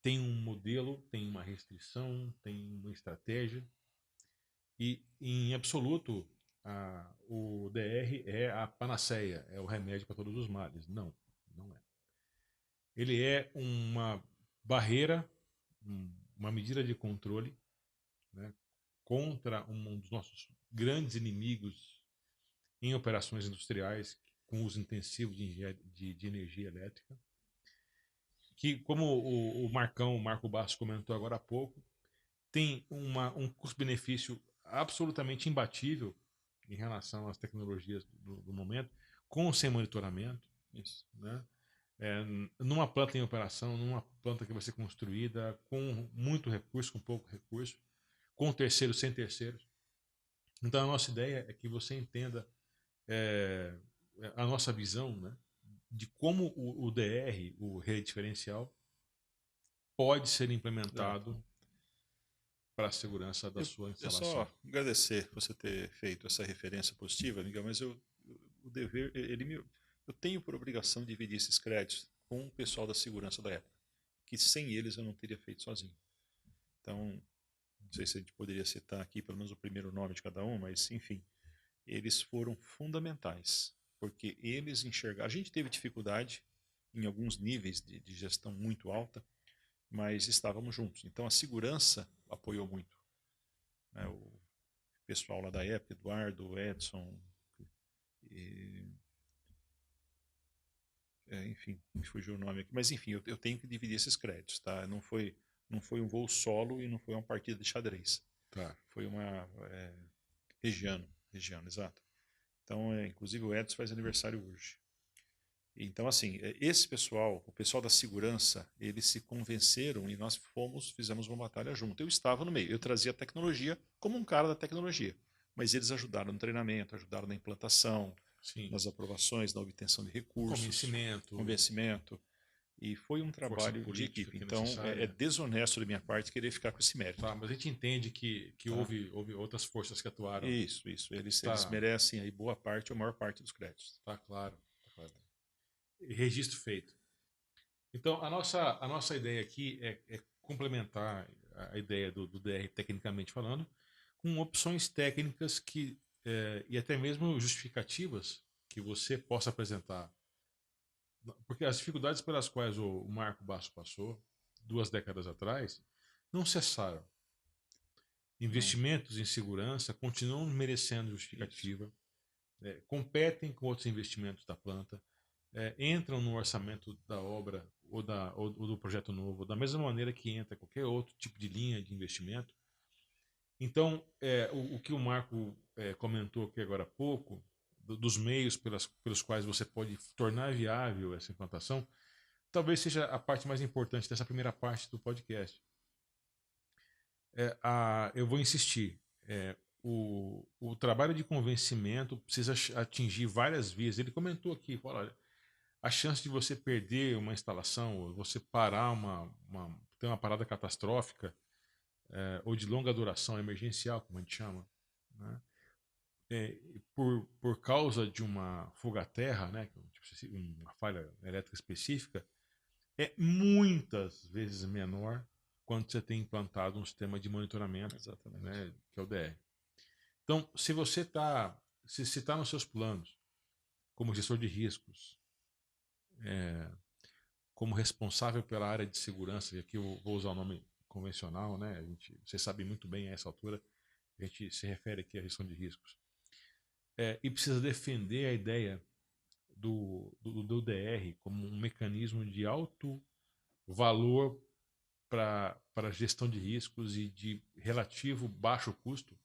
S1: tem um modelo, tem uma restrição, tem uma estratégia e, em absoluto, o DR é a panaceia, é o remédio para todos os males. Não, não é. Ele é uma barreira, uma medida de controle, né, contra um dos nossos grandes inimigos em operações industriais com uso intensivo de energia elétrica, que, como o Marco Bastos comentou agora há pouco, tem um custo-benefício absolutamente imbatível em relação às tecnologias do momento, com ou sem monitoramento.
S2: Isso.
S1: Né? Numa planta em operação, numa planta que vai ser construída com muito recurso, com pouco recurso, com terceiros, sem terceiros. Então a nossa ideia é que você entenda a nossa visão, né, de como o DR, o rede diferencial, pode ser implementado para a segurança da sua instalação.
S2: Eu só agradecer você ter feito essa referência positiva, Miguel, mas o dever, eu tenho por obrigação dividir esses créditos com o pessoal da segurança da época, que sem eles eu não teria feito sozinho. Então, não sei se a gente poderia citar aqui pelo menos o primeiro nome de cada um, mas enfim, eles foram fundamentais, porque eles enxergaram. A gente teve dificuldade em alguns níveis de gestão muito alta, mas estávamos juntos. Então a segurança apoiou muito. Né? O pessoal lá da época, Eduardo, Edson, enfim, me fugiu o nome aqui, mas enfim, eu tenho que dividir esses créditos, tá? Não foi um voo solo e não foi uma partida de xadrez.
S1: Tá.
S2: Foi uma Regiano, exato. Então, inclusive o Edson faz aniversário hoje. Então, assim, esse pessoal, o pessoal da segurança, eles se convenceram e nós fizemos uma batalha junto. Eu estava no meio, eu trazia a tecnologia como um cara da tecnologia, mas eles ajudaram no treinamento, ajudaram na implantação,
S1: Sim.
S2: nas aprovações, na obtenção de recursos, convencimento. E foi um trabalho de equipe. Então, é desonesto da minha parte querer ficar com esse mérito.
S1: Tá, mas a gente entende que houve outras forças que atuaram.
S2: Isso. Eles merecem aí boa parte ou a maior parte dos créditos.
S1: Tá claro. Registro feito. Então, a nossa ideia aqui é complementar a ideia do DR tecnicamente falando, com opções técnicas e até mesmo justificativas que você possa apresentar. Porque as dificuldades pelas quais o Marco Bastos passou 2 décadas atrás não cessaram. Investimentos em segurança continuam merecendo justificativa, competem com outros investimentos da planta, entram no orçamento da obra ou do projeto novo, da mesma maneira que entra qualquer outro tipo de linha de investimento. Então, o que o Marco comentou aqui agora há pouco, dos meios pelos quais você pode tornar viável essa implantação, talvez seja a parte mais importante dessa primeira parte do podcast. Eu vou insistir. O trabalho de convencimento precisa atingir várias vias. Ele comentou aqui, olha, a chance de você perder uma instalação, ou você parar ter uma parada catastrófica, ou de longa duração, emergencial, como a gente chama, né? Por causa de uma fuga-terra, né? Tipo, uma falha elétrica específica, é muitas vezes menor quando você tem implantado um sistema de monitoramento,
S2: Exatamente.
S1: né, que é o DR. Então, se você está nos seus planos, como gestor de riscos, como responsável pela área de segurança, e aqui eu vou usar o nome convencional, né? Você sabe muito bem a essa altura, a gente se refere aqui à gestão de riscos. E precisa defender a ideia do DR como um mecanismo de alto valor para gestão de riscos e de relativo baixo custo.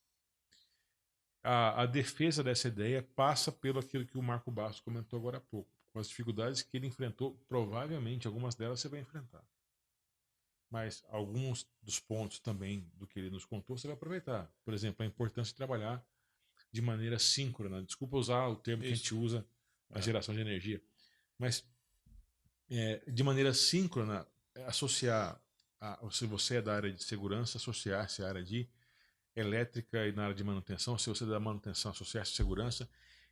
S1: A defesa dessa ideia passa pelo aquilo que o Marco Bastos comentou agora há pouco, com as dificuldades que ele enfrentou, provavelmente algumas delas você vai enfrentar. Mas alguns dos pontos também do que ele nos contou você vai aproveitar. Por exemplo, a importância de trabalhar de maneira síncrona. Desculpa usar o termo que a gente usa na geração de energia. Mas de maneira síncrona, associar, se você é da área de segurança, associar-se à área de elétrica e na área de manutenção, se você é da manutenção, associar-se à segurança,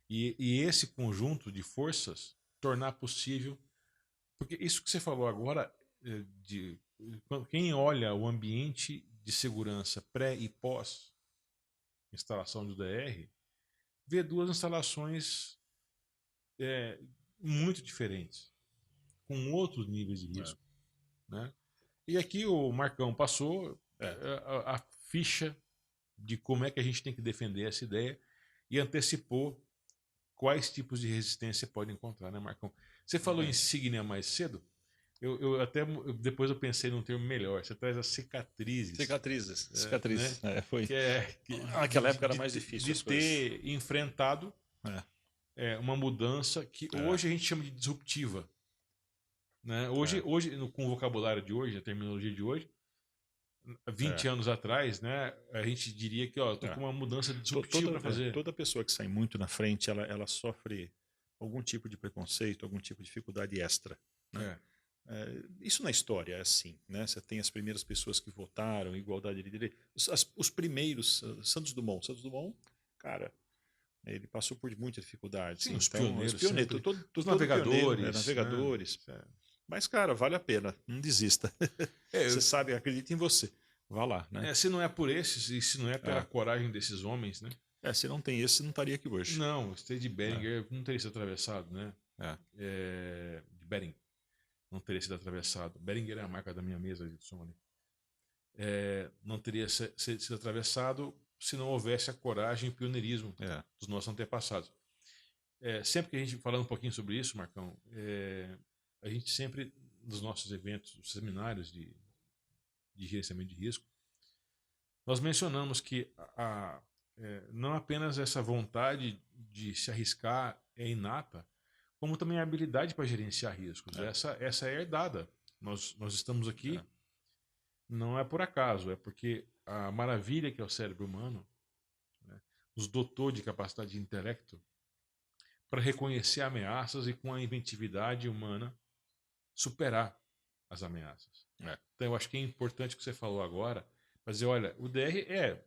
S1: e esse conjunto de forças tornar possível, porque isso que você falou agora, quem olha o ambiente de segurança pré e pós instalação do DR, vê duas instalações muito diferentes, com outros níveis de risco. Né? E aqui o Marcão passou a ficha de como é que a gente tem que defender essa ideia e antecipou quais tipos de resistência pode encontrar, né, Marcão? Você falou insígnia mais cedo. Depois eu pensei num termo melhor. Você traz as cicatrizes.
S2: Cicatrizes.
S1: Né?
S2: Foi.
S1: Naquela
S2: época era mais difícil.
S1: De ter enfrentado uma mudança que hoje a gente chama de disruptiva. Né? Hoje, com o vocabulário de hoje, a terminologia de hoje, 20 anos atrás, né, a gente diria que estou com uma mudança disruptiva para fazer.
S2: Toda pessoa que sai muito na frente, ela sofre algum tipo de preconceito, algum tipo de dificuldade extra. Né? Isso na história é assim. Né? Você tem as primeiras pessoas que votaram, igualdade de direitos. Os primeiros, Santos Dumont, cara, ele passou por muita dificuldade.
S1: Sim, os pioneiros.
S2: Os
S1: navegadores.
S2: Né? Mas, cara, vale a pena. Não desista. Você sabe, acredita em você. Vá lá. Né?
S1: Se não é por esses, e se não é pela coragem desses homens, né?
S2: Se não tem esse, não estaria aqui hoje.
S1: Não, o Stade de Beringer não teria sido atravessado, né? De Bering. Não teria sido atravessado. Beringer é a marca da minha mesa de som ali. Não teria sido atravessado se não houvesse a coragem e o pioneirismo dos nossos antepassados. Sempre que a gente falando um pouquinho sobre isso, Marcão, a gente sempre, nos nossos eventos, os seminários de gerenciamento de risco, nós mencionamos que não apenas essa vontade de se arriscar é inata, como também a habilidade para gerenciar riscos. Essa é herdada. Nós estamos aqui, não é por acaso, é porque a maravilha que é o cérebro humano, né, nos dotou de capacidade de intelecto para reconhecer ameaças e, com a inventividade humana, superar as ameaças. Então, eu acho que é importante o que você falou agora, mas dizer, olha, o DR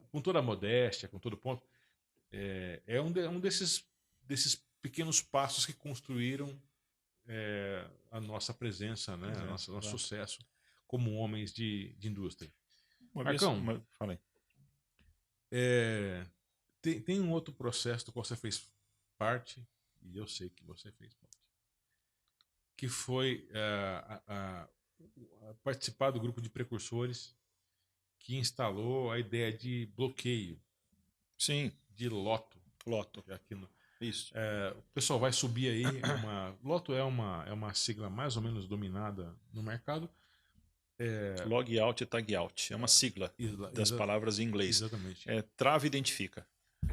S1: com toda a modéstia, com todo ponto, é um desses pequenos passos que construíram a nossa presença, né, nosso sucesso como homens de indústria. Marcão,
S2: fala aí.
S1: Tem um outro processo do qual você fez parte, e eu sei que você fez parte, que foi participar do grupo de precursores que instalou a ideia de bloqueio.
S2: Sim.
S1: De loto. Aqui
S2: Isso.
S1: O pessoal vai subir aí. Loto é uma sigla mais ou menos dominada no mercado.
S2: Log out e tag out. É uma sigla das palavras em inglês.
S1: Exatamente.
S2: Trave identifica.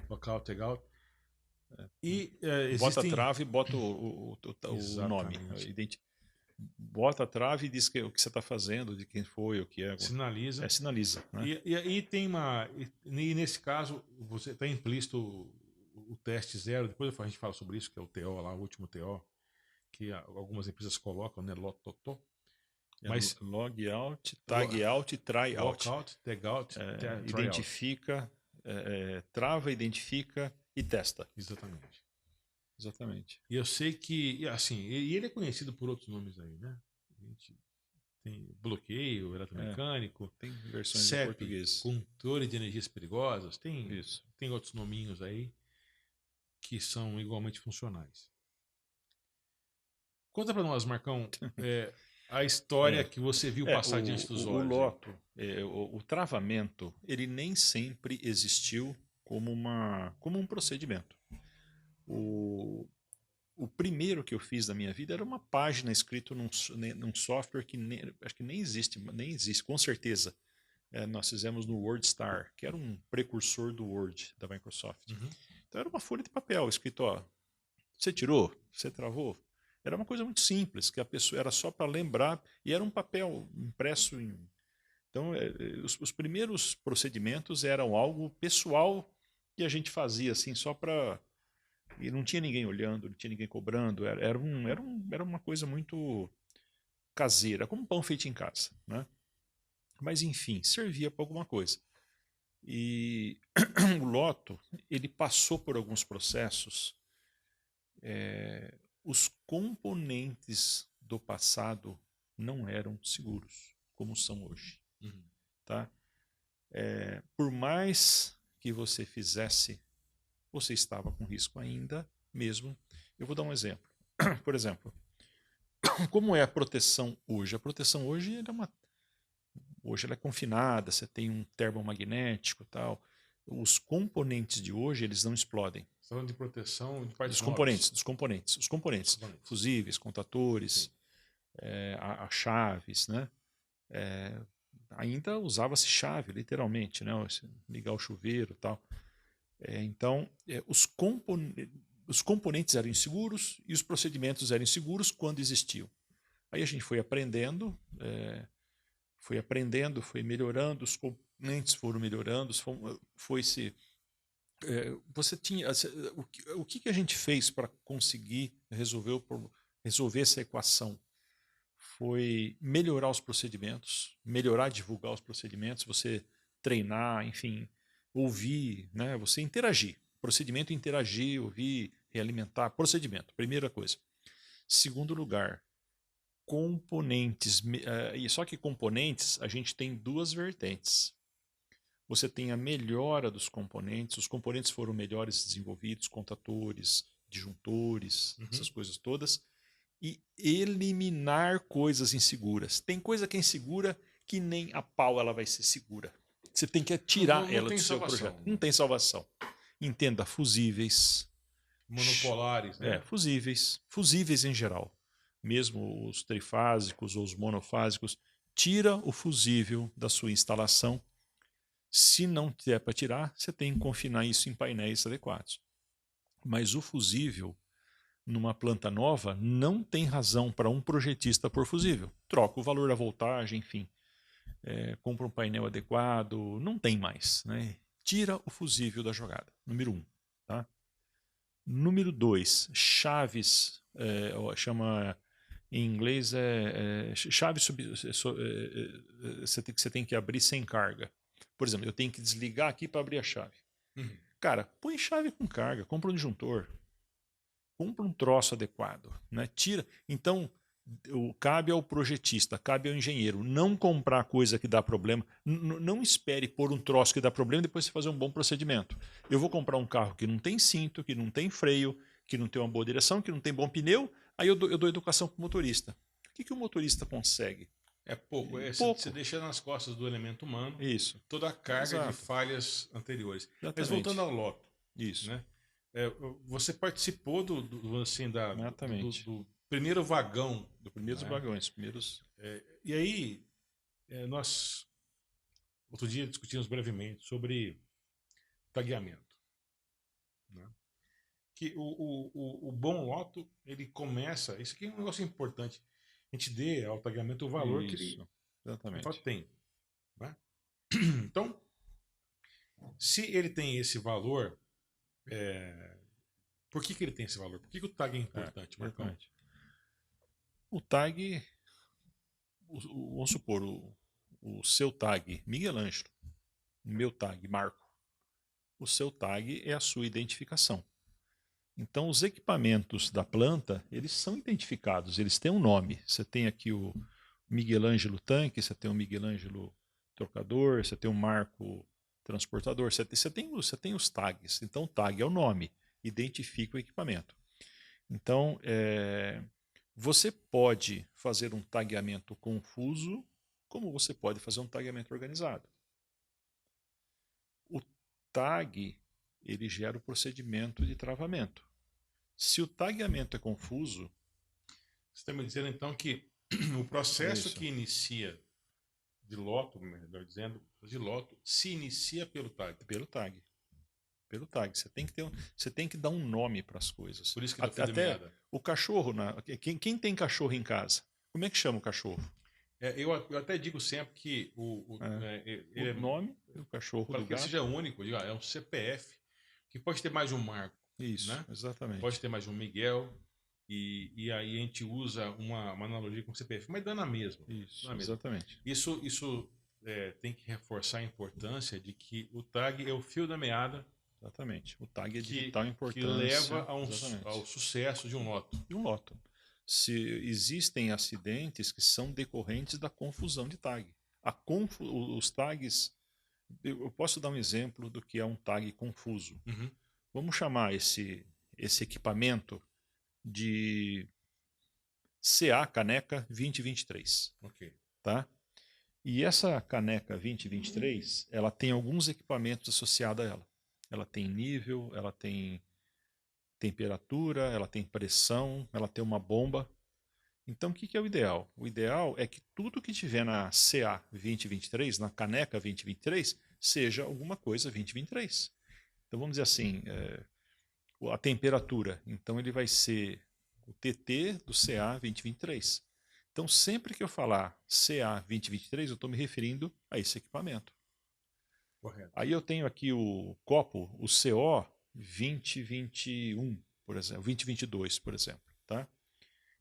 S1: Lockout, tag out.
S2: Bota a trave e bota o nome. Bota a trave e diz o que você está fazendo, de quem foi, o que é.
S1: Sinaliza.
S2: Sinaliza. Né?
S1: E aí tem e nesse caso, você está implícito o teste zero. Depois a gente fala sobre isso, que é o TO lá, o último TO, que algumas empresas colocam, né? Lototó.
S2: Mas log out, tag out e try out.
S1: Lockout, tag out, try out.
S2: Identifica, trava, identifica e testa.
S1: Exatamente.
S2: Exatamente.
S1: E eu sei que, assim, e ele é conhecido por outros nomes aí, né? A gente tem bloqueio eletromecânico,
S2: tem versões
S1: CEP,
S2: em português.
S1: controle de energias perigosas,
S2: Isso.
S1: tem outros nominhos aí que são igualmente funcionais. Conta para nós, Marcão, a história que você viu passar diante dos olhos.
S2: O loto, o travamento, ele nem sempre existiu como um procedimento. O primeiro que eu fiz da minha vida era uma página escrita num software que acho que nem existe, com certeza. Nós fizemos no WordStar, que era um precursor do Word da Microsoft.
S1: Uhum.
S2: Então era uma folha de papel escrito, você tirou, você travou. Era uma coisa muito simples, que a pessoa era só para lembrar, e era um papel impresso em... Então, os primeiros procedimentos eram algo pessoal que a gente fazia assim só para... E não tinha ninguém olhando, não tinha ninguém cobrando, era uma coisa muito caseira, como pão feito em casa, né? Mas enfim, servia para alguma coisa. E o Loto, ele passou por alguns processos. Os componentes do passado não eram seguros, como são hoje.
S1: Uhum.
S2: Tá? Por mais que você fizesse, você estava com risco ainda mesmo. Eu vou dar um exemplo. Por exemplo, como é a proteção hoje? A proteção hoje hoje ela é confinada, você tem um termomagnético e tal. Os componentes de hoje, eles não explodem.
S1: Você está falando de proteção de partes
S2: Dos componentes. Os componentes. Fusíveis, contadores, chaves, né? Ainda usava-se chave, literalmente, né? Ligar o chuveiro e tal. Então, os componentes eram inseguros e os procedimentos eram inseguros quando existiam. Aí a gente foi aprendendo, foi melhorando, os componentes foram melhorando, você tinha o que a gente fez para conseguir resolver essa equação? Foi melhorar os procedimentos, melhorar, divulgar os procedimentos, você treinar, enfim, ouvir, né? Você interagir. Procedimento, interagir, ouvir, realimentar. Procedimento, primeira coisa. Segundo lugar, componentes. Só que componentes, a gente tem duas vertentes. Você tem a melhora dos componentes, os componentes foram melhores desenvolvidos, contadores, disjuntores, essas coisas todas, e eliminar coisas inseguras. Tem coisa que é insegura que nem a pau ela vai ser segura. Você tem que tirar ela do seu projeto. Não tem salvação. Entenda, fusíveis.
S1: Monopolares, né?
S2: Fusíveis em geral. Mesmo os trifásicos ou os monofásicos, tira o fusível da sua instalação. Se não der para tirar, você tem que confinar isso em painéis adequados. Mas o fusível, numa planta nova, não tem razão para um projetista pôr fusível. Troca o valor da voltagem, enfim. Compra um painel adequado, não tem mais. Né? Tira o fusível da jogada, número 1. Tá? Número 2, chaves, chama em inglês chaves você tem que abrir sem carga. Por exemplo, eu tenho que desligar aqui para abrir a chave. Cara, põe chave com carga, compra um disjuntor, compra um troço adequado, né? Tira. Então, cabe ao projetista, cabe ao engenheiro não comprar coisa que dá problema. Não espere pôr um troço que dá problema e depois você fazer um bom procedimento. Eu vou comprar um carro que não tem cinto, que não tem freio, que não tem uma boa direção, que não tem bom pneu, aí eu dou educação para o motorista. O que o motorista consegue?
S1: É pouco. Você deixa nas costas do elemento humano toda a carga de falhas anteriores. Exatamente. Mas voltando ao Loto.
S2: Isso.
S1: Né? Você participou do primeiro vagão.
S2: Do primeiros vagões.
S1: E aí, nós outro dia discutimos brevemente sobre tagueamento. Né? Que o bom Loto, ele começa... Isso aqui é um negócio importante. A gente dê ao tagueamento o valor que ele tem. Né? Então, se ele tem esse valor, por que ele tem esse valor? Por que o tag é importante, Marcão?
S2: O tag, vamos supor, o seu tag Miguel Ângelo, o meu tag Marco. O seu tag é a sua identificação. Então, os equipamentos da planta, eles são identificados, eles têm um nome. Você tem aqui o Miguel Ângelo tanque, você tem o Miguel Ângelo trocador, você tem o Marco transportador, você tem os tags. Então, o tag é o nome, identifica o equipamento. Então, você pode fazer um tagueamento confuso, como você pode fazer um tagueamento organizado. O tag, ele gera o procedimento de travamento. Se o tagueamento é confuso...
S1: Você está me dizendo, então, que o processo
S2: Isso.
S1: que inicia de loto, melhor dizendo, de loto, se inicia pelo tag.
S2: Pelo tag. Pelo tag. Você tem que dar um nome para as coisas.
S1: Por isso que dá fio da
S2: Até
S1: meada.
S2: o cachorro, quem tem cachorro em casa? Como é que chama o cachorro?
S1: Eu até digo sempre que ele
S2: O nome do cachorro,
S1: para
S2: do
S1: que ele
S2: gato.
S1: seja único, é um CPF, que pode ter mais um Marco.
S2: Isso,
S1: né?
S2: exatamente.
S1: Pode ter mais um Miguel, e aí a gente usa uma analogia com o CPF, mas dá na mesma.
S2: Isso,
S1: dá na mesma.
S2: exatamente.
S1: Isso tem que reforçar a importância de que o tag é o fio da meada.
S2: Exatamente. O tag é de vital importância.
S1: Que leva ao sucesso de um loto.
S2: De um loto. Se existem acidentes que são decorrentes da confusão de tag. Os tags... Eu posso dar um exemplo do que é um tag confuso.
S1: Uhum.
S2: Vamos chamar esse equipamento de CA Caneca 2023.
S1: Ok.
S2: Tá? E essa caneca 2023, ela tem alguns equipamentos associados a ela. Ela tem nível, ela tem temperatura, ela tem pressão, ela tem uma bomba. Então, o que é o ideal? O ideal é que tudo que tiver na CA 2023, na caneca 2023, seja alguma coisa 2023. Então, vamos dizer assim, a temperatura. Então, ele vai ser o TT do CA 2023. Então, sempre que eu falar CA 2023, eu estou me referindo a esse equipamento.
S1: Correto.
S2: Aí eu tenho aqui o copo, o CO 2021, por exemplo, 2022, por exemplo. Tá?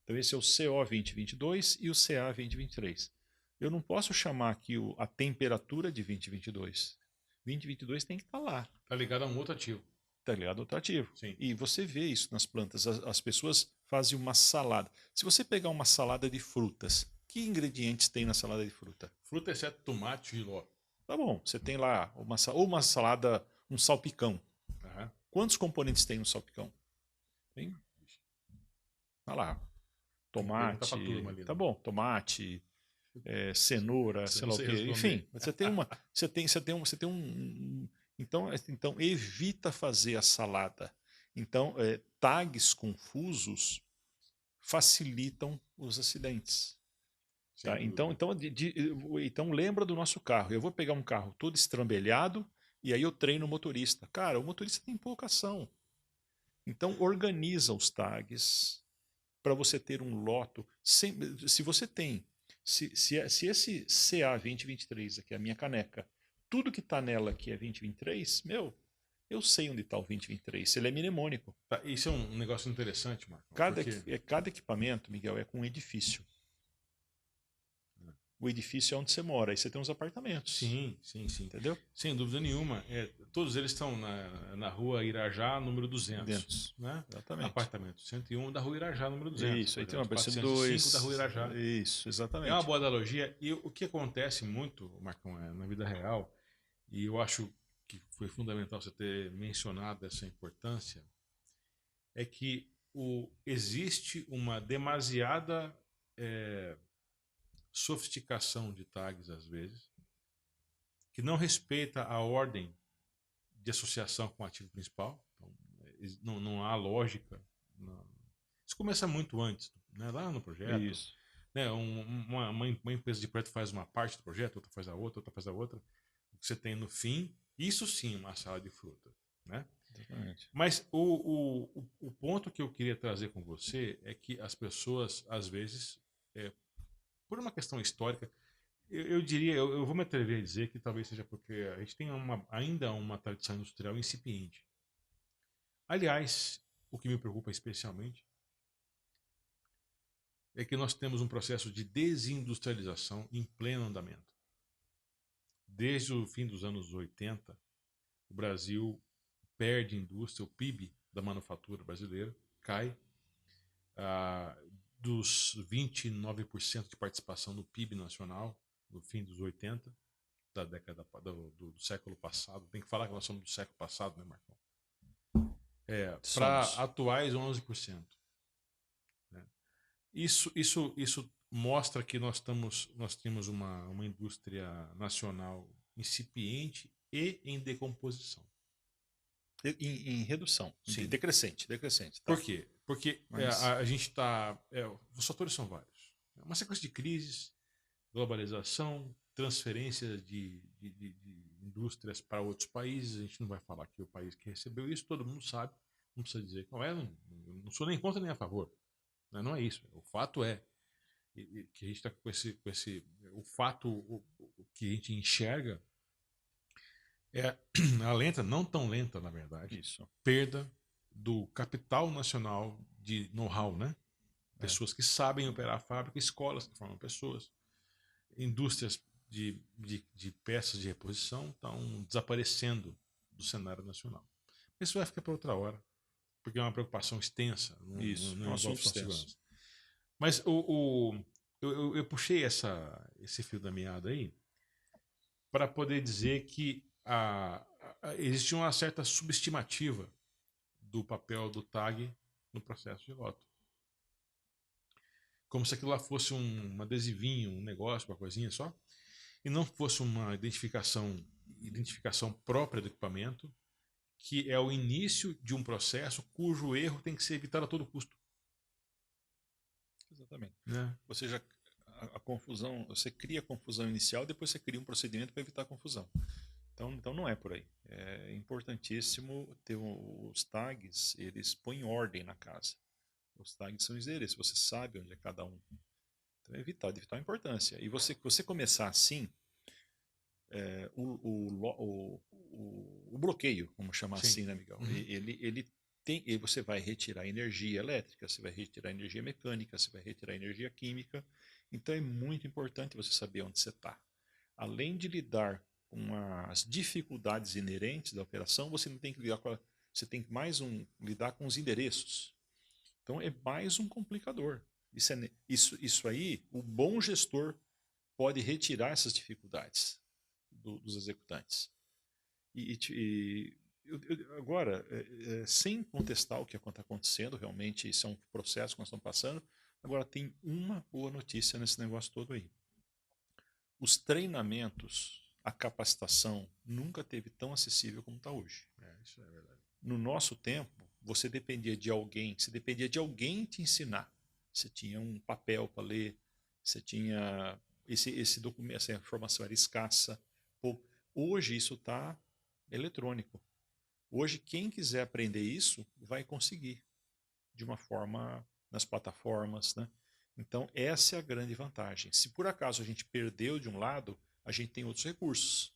S2: Então, esse é o CO 2022 e o CA 2023. Eu não posso chamar aqui a temperatura de 2022. 2022 tem que estar lá.
S1: Está ligado a um outro ativo.
S2: Está ligado ao outro ativo.
S1: Sim.
S2: E você vê isso nas plantas. As pessoas fazem uma salada. Se você pegar uma salada de frutas, que ingredientes tem na salada de fruta?
S1: Fruta exceto tomate e ló.
S2: Tá bom, você tem lá uma salada, um salpicão.
S1: Uhum.
S2: Quantos componentes tem no salpicão? Tem? Tá lá. Tomate. Tá bom, tomate, cenoura, sei lá o quê. Enfim, você tem um. Então, evita fazer a salada. Então, tags confusos facilitam os acidentes. Tá? Então lembra do nosso carro. Eu vou pegar um carro todo estrambelhado e aí eu treino o motorista. Cara, o motorista tem pouca ação. Então organiza os tags para você ter um loto. Se você tem, se esse CA 2023 aqui, a minha caneca, tudo que está nela aqui é 2023, eu sei onde está o 2023, se ele é mnemônico.
S1: Tá, isso é um negócio interessante, Marco.
S2: Cada equipamento, Miguel, é com um edifício. O edifício é onde você mora, aí você tem uns apartamentos.
S1: Sim.
S2: Entendeu?
S1: Sem dúvida nenhuma. Todos eles estão na rua Irajá, número 200. Né?
S2: Exatamente.
S1: Apartamento 101 da rua Irajá, número 200.
S2: Isso, aí tem uma
S1: 405 da rua Irajá.
S2: Isso, exatamente.
S1: É uma boa analogia. E o que acontece muito, Marcão, na vida real, e eu acho que foi fundamental você ter mencionado essa importância, é que existe uma demasiada sofisticação de tags, às vezes, que não respeita a ordem de associação com o ativo principal. Então, não há lógica. Isso começa muito antes, né? Lá no projeto.
S2: Isso.
S1: Né? Uma empresa de projeto faz uma parte do projeto, outra faz a outra faz a outra. O que você tem no fim, isso sim, uma sala de fruta. Né?
S2: Exatamente.
S1: Mas o ponto que eu queria trazer com você é que as pessoas, às vezes, por uma questão histórica, eu diria, eu vou me atrever a dizer que talvez seja porque a gente tem ainda uma tradição industrial incipiente. Aliás, o que me preocupa especialmente é que nós temos um processo de desindustrialização em pleno andamento. Desde o fim dos anos 80, o Brasil perde indústria, o PIB da manufatura brasileira cai dos 29% de participação no PIB nacional no fim dos 80, da década do século passado. Tem que falar que nós somos do século passado, né, Marcão? Para atuais 11%. Né? Isso mostra que nós temos uma indústria nacional incipiente e em decomposição.
S2: Em redução,
S1: Sim.
S2: decrescente. Tá?
S1: Por quê? Porque a gente está... os fatores são vários. É uma sequência de crises, globalização, transferência de indústrias para outros países. A gente não vai falar que o país que recebeu isso, todo mundo sabe. Não precisa dizer. Não sou nem contra nem a favor. Não é isso. O fato é que a gente está com esse... O fato o que a gente enxerga é a lenta, não tão lenta, na verdade, perda do capital nacional de know-how, né? Pessoas que sabem operar a fábrica, escolas que formam pessoas, indústrias de peças de reposição estão desaparecendo do cenário nacional. Isso vai ficar para outra hora, porque é uma preocupação extensa. Não é um assunto extenso. Mas eu puxei esse fio da meada aí para poder dizer que existe uma certa subestimativa do papel do TAG no processo de loto. Como se aquilo lá fosse um adesivinho, um negócio, uma coisinha só, e não fosse uma identificação própria do equipamento, que é o início de um processo cujo erro tem que ser evitado a todo custo.
S2: Exatamente. Você já a confusão, você cria a confusão inicial, depois você cria um procedimento para evitar a confusão. Então não é por aí. É importantíssimo ter os tags, eles põem ordem na casa. Os tags são os endereços, você sabe onde é cada um. Então evitar a importância. E você começar assim, o bloqueio, vamos chamar
S1: Sim.
S2: assim, né, Miguel? Você vai retirar energia elétrica, você vai retirar energia mecânica, você vai retirar energia química. Então é muito importante você saber onde você está. Além de lidar com as dificuldades inerentes da operação, você não tem que lidar você tem que lidar com os endereços. Então é mais um complicador. Isso aí, o bom gestor pode retirar essas dificuldades dos executantes. Agora, sem contestar o que está acontecendo, realmente isso é um processo que nós estamos passando. Agora tem uma boa notícia nesse negócio todo aí. Os treinamentos, a capacitação nunca teve tão acessível como está hoje.
S1: Isso é verdade.
S2: No nosso tempo, você dependia de alguém te ensinar. Você tinha um papel para ler, você tinha esse documento, essa informação era escassa. Hoje isso está eletrônico. Hoje quem quiser aprender isso vai conseguir de uma forma nas plataformas, né? Então essa é a grande vantagem. Se por acaso a gente perdeu de um lado, a gente tem outros recursos.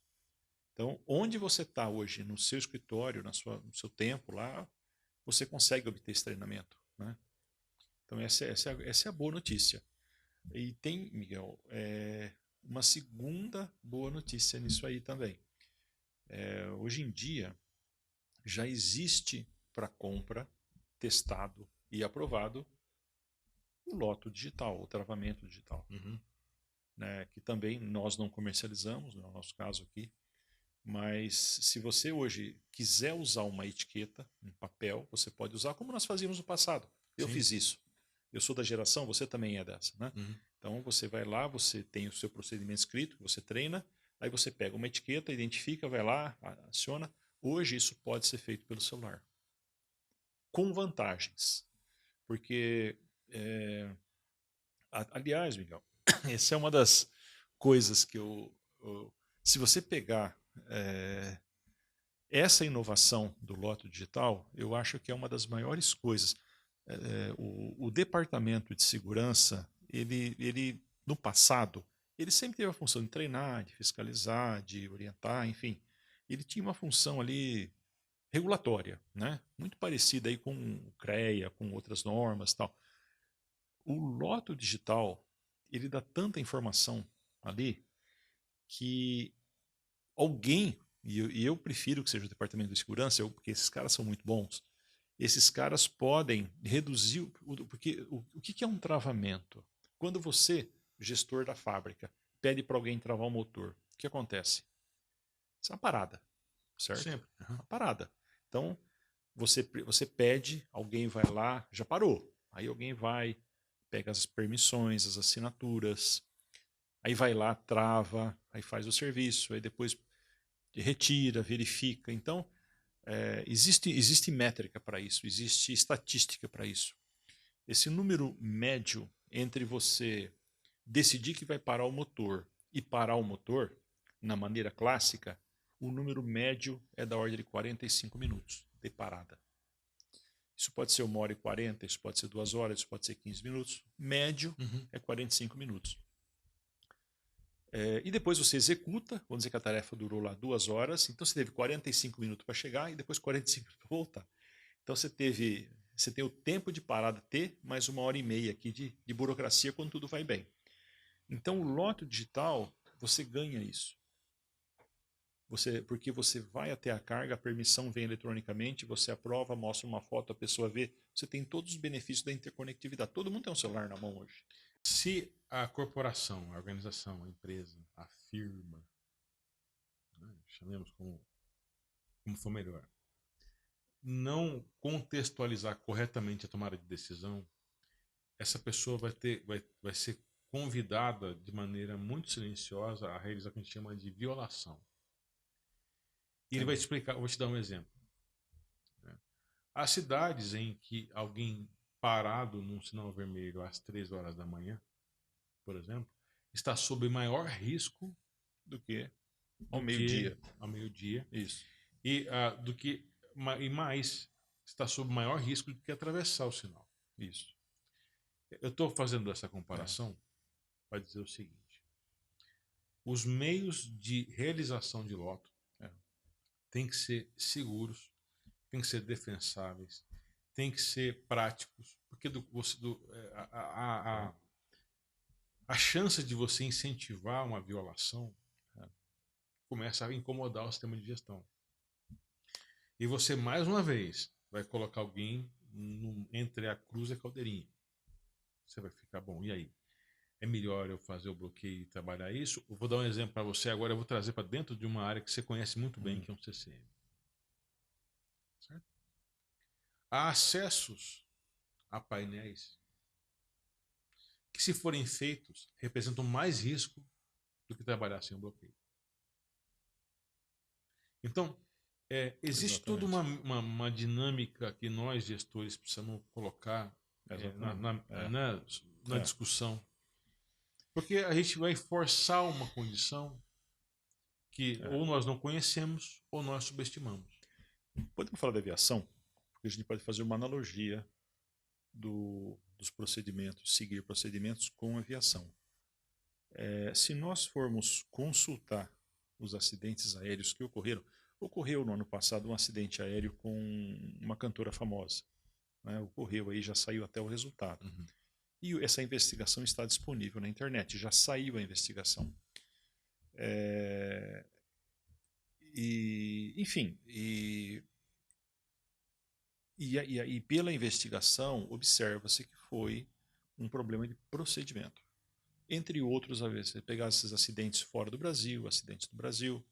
S2: Então, onde você está hoje, no seu escritório, no seu tempo lá, você consegue obter esse treinamento, né? Então, essa é a boa notícia. E tem, Miguel, uma segunda boa notícia nisso aí também. Hoje em dia, já existe para compra, testado e aprovado, o loto digital, o travamento digital.
S1: Uhum.
S2: Né, que também nós não comercializamos, no nosso caso aqui. Mas se você hoje quiser usar uma etiqueta, um papel, você pode usar como nós fazíamos no passado. Eu fiz isso. Eu sou da geração, você também é dessa, né?
S1: Uhum.
S2: Então você vai lá, você tem o seu procedimento escrito, você treina, aí você pega uma etiqueta, identifica, vai lá, aciona. Hoje isso pode ser feito pelo celular. Com vantagens. Porque, aliás, Miguel, essa é uma das coisas que se você pegar essa inovação do loto digital, eu acho que é uma das maiores coisas. O departamento de segurança, ele no passado, ele sempre teve a função de treinar, de fiscalizar, de orientar, enfim. Ele tinha uma função ali regulatória, né? Muito parecida aí com o CREA, com outras normas e tal. O loto digital, ele dá tanta informação ali que alguém, e eu prefiro que seja o departamento de segurança, porque esses caras são muito bons, esses caras podem reduzir, porque o que é um travamento? Quando você, gestor da fábrica, pede para alguém travar o motor, o que acontece? Isso é uma parada, certo?
S1: Sempre. Uhum.
S2: Uma parada. Então, você pede, alguém vai lá, já parou. Aí alguém vai, pega as permissões, as assinaturas, aí vai lá, trava, aí faz o serviço, aí depois retira, verifica. Então, existe métrica para isso, existe estatística para isso. Esse número médio entre você decidir que vai parar o motor e parar o motor, na maneira clássica, o número médio é da ordem de 45 minutos de parada. Isso pode ser 1h40, isso pode ser 2 horas, isso pode ser 15 minutos. Médio é 45 minutos. E depois você executa, vamos dizer que a tarefa durou lá 2 horas, então você teve 45 minutos para chegar e depois 45 minutos para voltar. Então você tem o tempo de parada T, mais 1h30 aqui de burocracia quando tudo vai bem. Então o lote digital, você ganha isso. Porque você vai até a carga, a permissão vem eletronicamente, você aprova, mostra uma foto, a pessoa vê, você tem todos os benefícios da interconectividade. Todo mundo tem um celular na mão hoje.
S1: Se a corporação, a organização, a empresa, a firma, né, chamemos como for melhor, não contextualizar corretamente a tomada de decisão, essa pessoa vai ser convidada de maneira muito silenciosa a realizar o que a gente chama de violação. E ele vai te explicar, vou te dar um exemplo. Há cidades em que alguém parado num sinal vermelho às 3 horas da manhã, por exemplo, está sob maior risco
S2: do que ao meio-dia.
S1: Ao meio-dia.
S2: Isso.
S1: E mais, está sob maior risco do que atravessar o sinal.
S2: Isso.
S1: Eu estou fazendo essa comparação para dizer o seguinte: os meios de realização de loto têm que ser seguros, têm que ser defensáveis, têm que ser práticos, porque a chance de você incentivar uma violação começa a incomodar o sistema de gestão. E você, mais uma vez, vai colocar alguém entre a cruz e a caldeirinha. Você vai ficar, bom, e aí? É melhor eu fazer o bloqueio e trabalhar isso? Eu vou dar um exemplo para você agora, eu vou trazer para dentro de uma área que você conhece muito bem, que é um CCM. Certo? Há acessos a painéis que, se forem feitos, representam mais risco do que trabalhar sem o bloqueio. Então, existe toda uma dinâmica que nós, gestores, precisamos colocar na discussão. Porque a gente vai forçar uma condição que ou nós não conhecemos ou nós subestimamos.
S2: Podemos falar da aviação? Porque a gente pode fazer uma analogia dos procedimentos, seguir procedimentos com a aviação. Se nós formos consultar os acidentes aéreos que ocorreu no ano passado um acidente aéreo com uma cantora famosa. Né? Ocorreu aí, já saiu até o resultado. E essa investigação está disponível na internet, já saiu a investigação. Enfim, e pela investigação observa-se que foi um problema de procedimento. Entre outros, às vezes, você pegar esses acidentes fora do Brasil, acidentes do Brasil.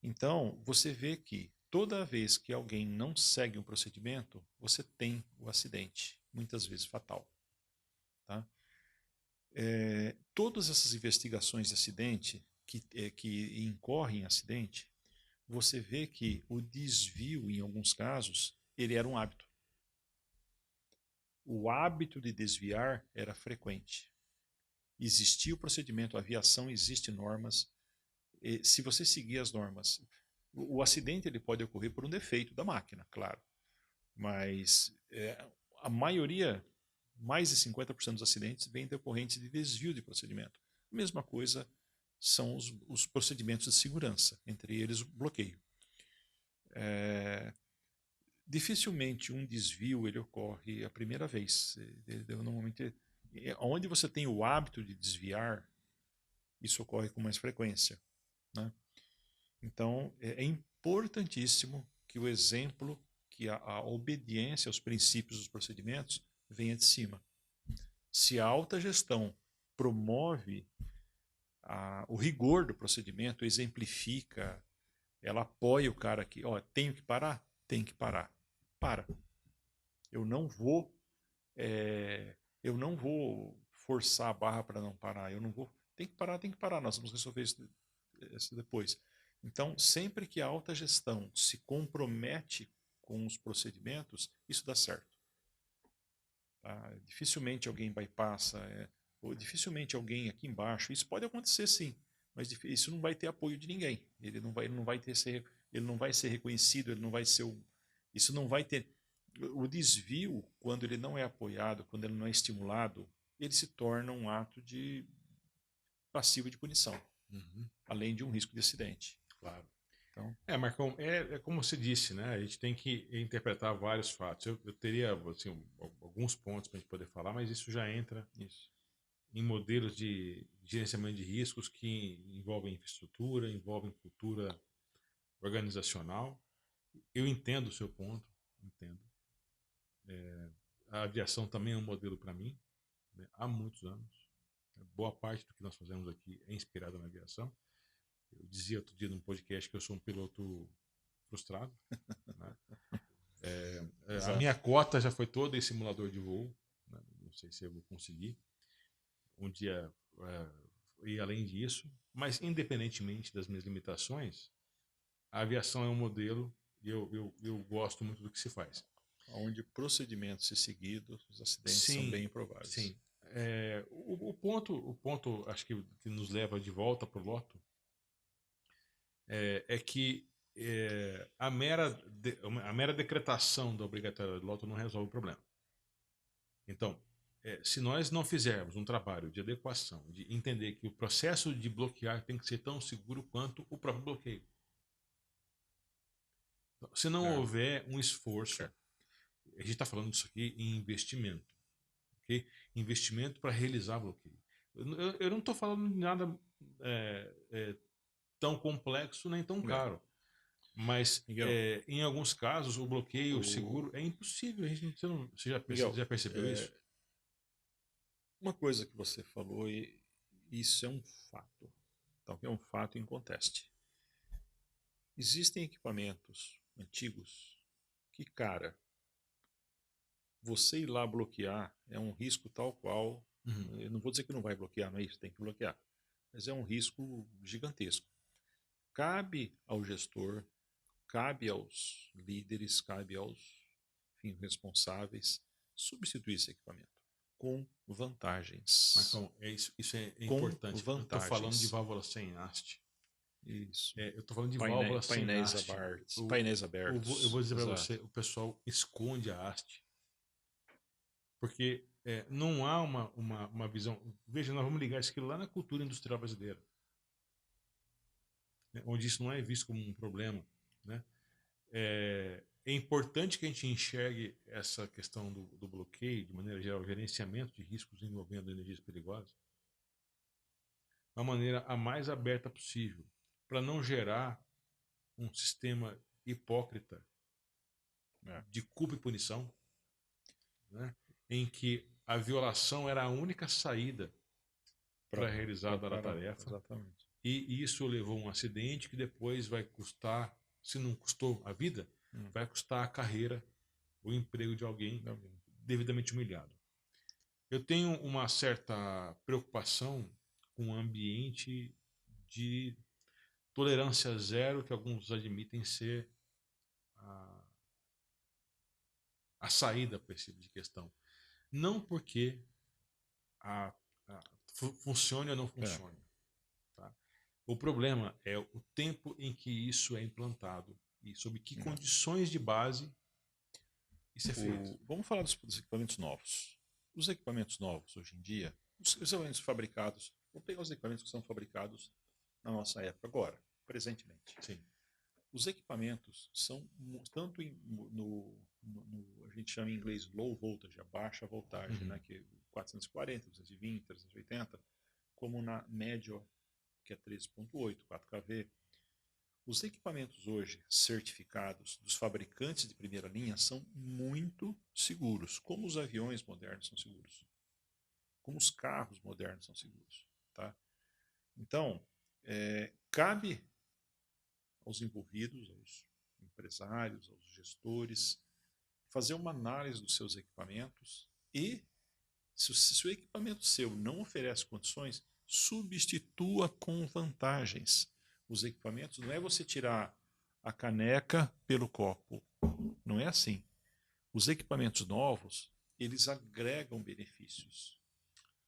S2: Então, você vê que toda vez que alguém não segue um procedimento, você tem o acidente, muitas vezes fatal. Tá? Todas essas investigações de acidente que incorrem em acidente, você vê que o desvio, em alguns casos, ele era um hábito. O hábito de desviar era frequente. Existia o procedimento, a aviação existe normas. Se você seguir as normas, o acidente ele pode ocorrer por um defeito da máquina, claro. Mas a maioria, mais de 50% dos acidentes, vem decorrentes de desvio de procedimento. A mesma coisa são os procedimentos de segurança, entre eles o bloqueio. Dificilmente um desvio ele ocorre a primeira vez. Normalmente Onde você tem o hábito de desviar, isso ocorre com mais frequência, né? Então, é importantíssimo que o exemplo, que a obediência aos princípios dos procedimentos venha de cima. Se a alta gestão promove o rigor do procedimento, exemplifica, ela apoia o cara que, ó, tenho que parar? Tem que parar. Para. Eu não vou, eu não vou forçar a barra para não parar. Eu não vou. Tem que parar, tem que parar. Nós vamos resolver isso depois. Então, sempre que a alta gestão se compromete com os procedimentos, isso dá certo. Tá? Dificilmente alguém bypassa, ou dificilmente alguém aqui embaixo. Isso pode acontecer sim, mas isso não vai ter apoio de ninguém. Ele não vai ser reconhecido, ele não vai ser isso não vai ter o desvio quando ele não é apoiado, quando ele não é estimulado, ele se torna um ato de passivo de punição, além de um risco de acidente.
S1: Claro.
S2: Então,
S1: Marcão, é como você disse, né? A gente tem que interpretar vários fatos. Eu teria assim, alguns pontos para a gente poder falar, mas isso já entra em modelos de gerenciamento de riscos que envolvem infraestrutura, envolvem cultura organizacional. Eu entendo o seu ponto, entendo. A aviação também é um modelo para mim, né, há muitos anos. Boa parte do que nós fazemos aqui é inspirado na aviação. Eu dizia outro dia num podcast que eu sou um piloto frustrado. Né? A minha cota já foi toda em simulador de voo. Né? Não sei se eu vou conseguir um dia ir além disso. Mas, independentemente das minhas limitações, a aviação é um modelo e eu gosto muito do que se faz.
S2: Onde procedimentos se seguidos, os acidentes são bem improváveis.
S1: Sim. O ponto acho que nos leva de volta para o loto é que a mera decretação da obrigatoriedade do loto não resolve o problema. Então, se nós não fizermos um trabalho de adequação, de entender que o processo de bloquear tem que ser tão seguro quanto o próprio bloqueio. Então, se não houver um esforço, a gente está falando disso aqui em investimento. Okay? Investimento para realizar bloqueio. Eu não estou falando de nada tão complexo nem tão caro. Mas em alguns casos o bloqueio seguro é impossível. Você já percebeu isso?
S2: Uma coisa que você falou, e isso é um fato. Então, é um fato inconteste. Existem equipamentos antigos que, cara, você ir lá bloquear é um risco tal qual. Eu não vou dizer que não vai bloquear, não é isso, tem que bloquear. Mas é um risco gigantesco. Cabe ao gestor, cabe aos líderes, cabe aos responsáveis substituir esse equipamento com vantagens.
S1: Marcão, isso é importante. Eu estou falando de válvula sem haste.
S2: Isso.
S1: Eu estou falando de válvula sem haste.
S2: Painéis abertos.
S1: Eu vou dizer para você, o pessoal esconde a haste. Porque não há uma visão. Veja, nós vamos ligar isso aqui lá na cultura industrial brasileira, né, onde isso não é visto como um problema. Né? É importante que a gente enxergue essa questão do bloqueio, de maneira geral, o gerenciamento de riscos envolvendo energias perigosas, da maneira a mais aberta possível, para não gerar um sistema hipócrita de culpa e punição, né, em que a violação era a única saída para realizar a tarefa.
S2: Exatamente.
S1: E isso levou a um acidente que depois vai custar, se não custou a vida, vai custar a carreira, o emprego de alguém devidamente humilhado. Eu tenho uma certa preocupação com o ambiente de tolerância zero que alguns admitem ser a saída para esse tipo de questão. Não porque funcione ou não funcione. Tá? O problema é o tempo em que isso é implantado e sob que condições de base isso é feito.
S2: Vamos falar dos equipamentos novos. Os equipamentos novos, hoje em dia, os equipamentos fabricados, vou pegar os equipamentos que são fabricados na nossa época, agora, presentemente.
S1: Sim.
S2: Os equipamentos são tanto a gente chama em inglês low voltage, a baixa voltagem, né, que 440, 220, 380, como na média, que é 13.8, 4kV. Os equipamentos hoje certificados dos fabricantes de primeira linha são muito seguros, como os aviões modernos são seguros, como os carros modernos são seguros. Tá? Então, cabe aos envolvidos, aos empresários, aos gestores, fazer uma análise dos seus equipamentos e, se o equipamento seu não oferece condições, substitua com vantagens. Os equipamentos não é você tirar a caneca pelo copo, não é assim. Os equipamentos novos, eles agregam benefícios.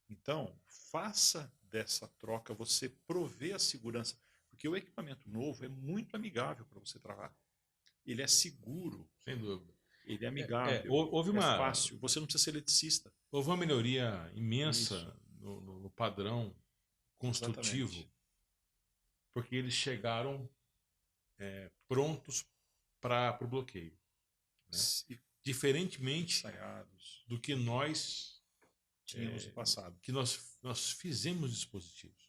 S2: Então, faça dessa troca, você prover a segurança, porque o equipamento novo é muito amigável para você trabalhar. Ele é seguro.
S1: Sem dúvida.
S2: Ele é amigável,
S1: Houve
S2: é fácil, você não precisa ser eletricista.
S1: Houve uma melhoria imensa no padrão construtivo,
S2: exatamente,
S1: porque eles chegaram prontos para o bloqueio. Né? Diferentemente
S2: ensaiados
S1: do que nós
S2: tínhamos no passado.
S1: Que nós fizemos dispositivos.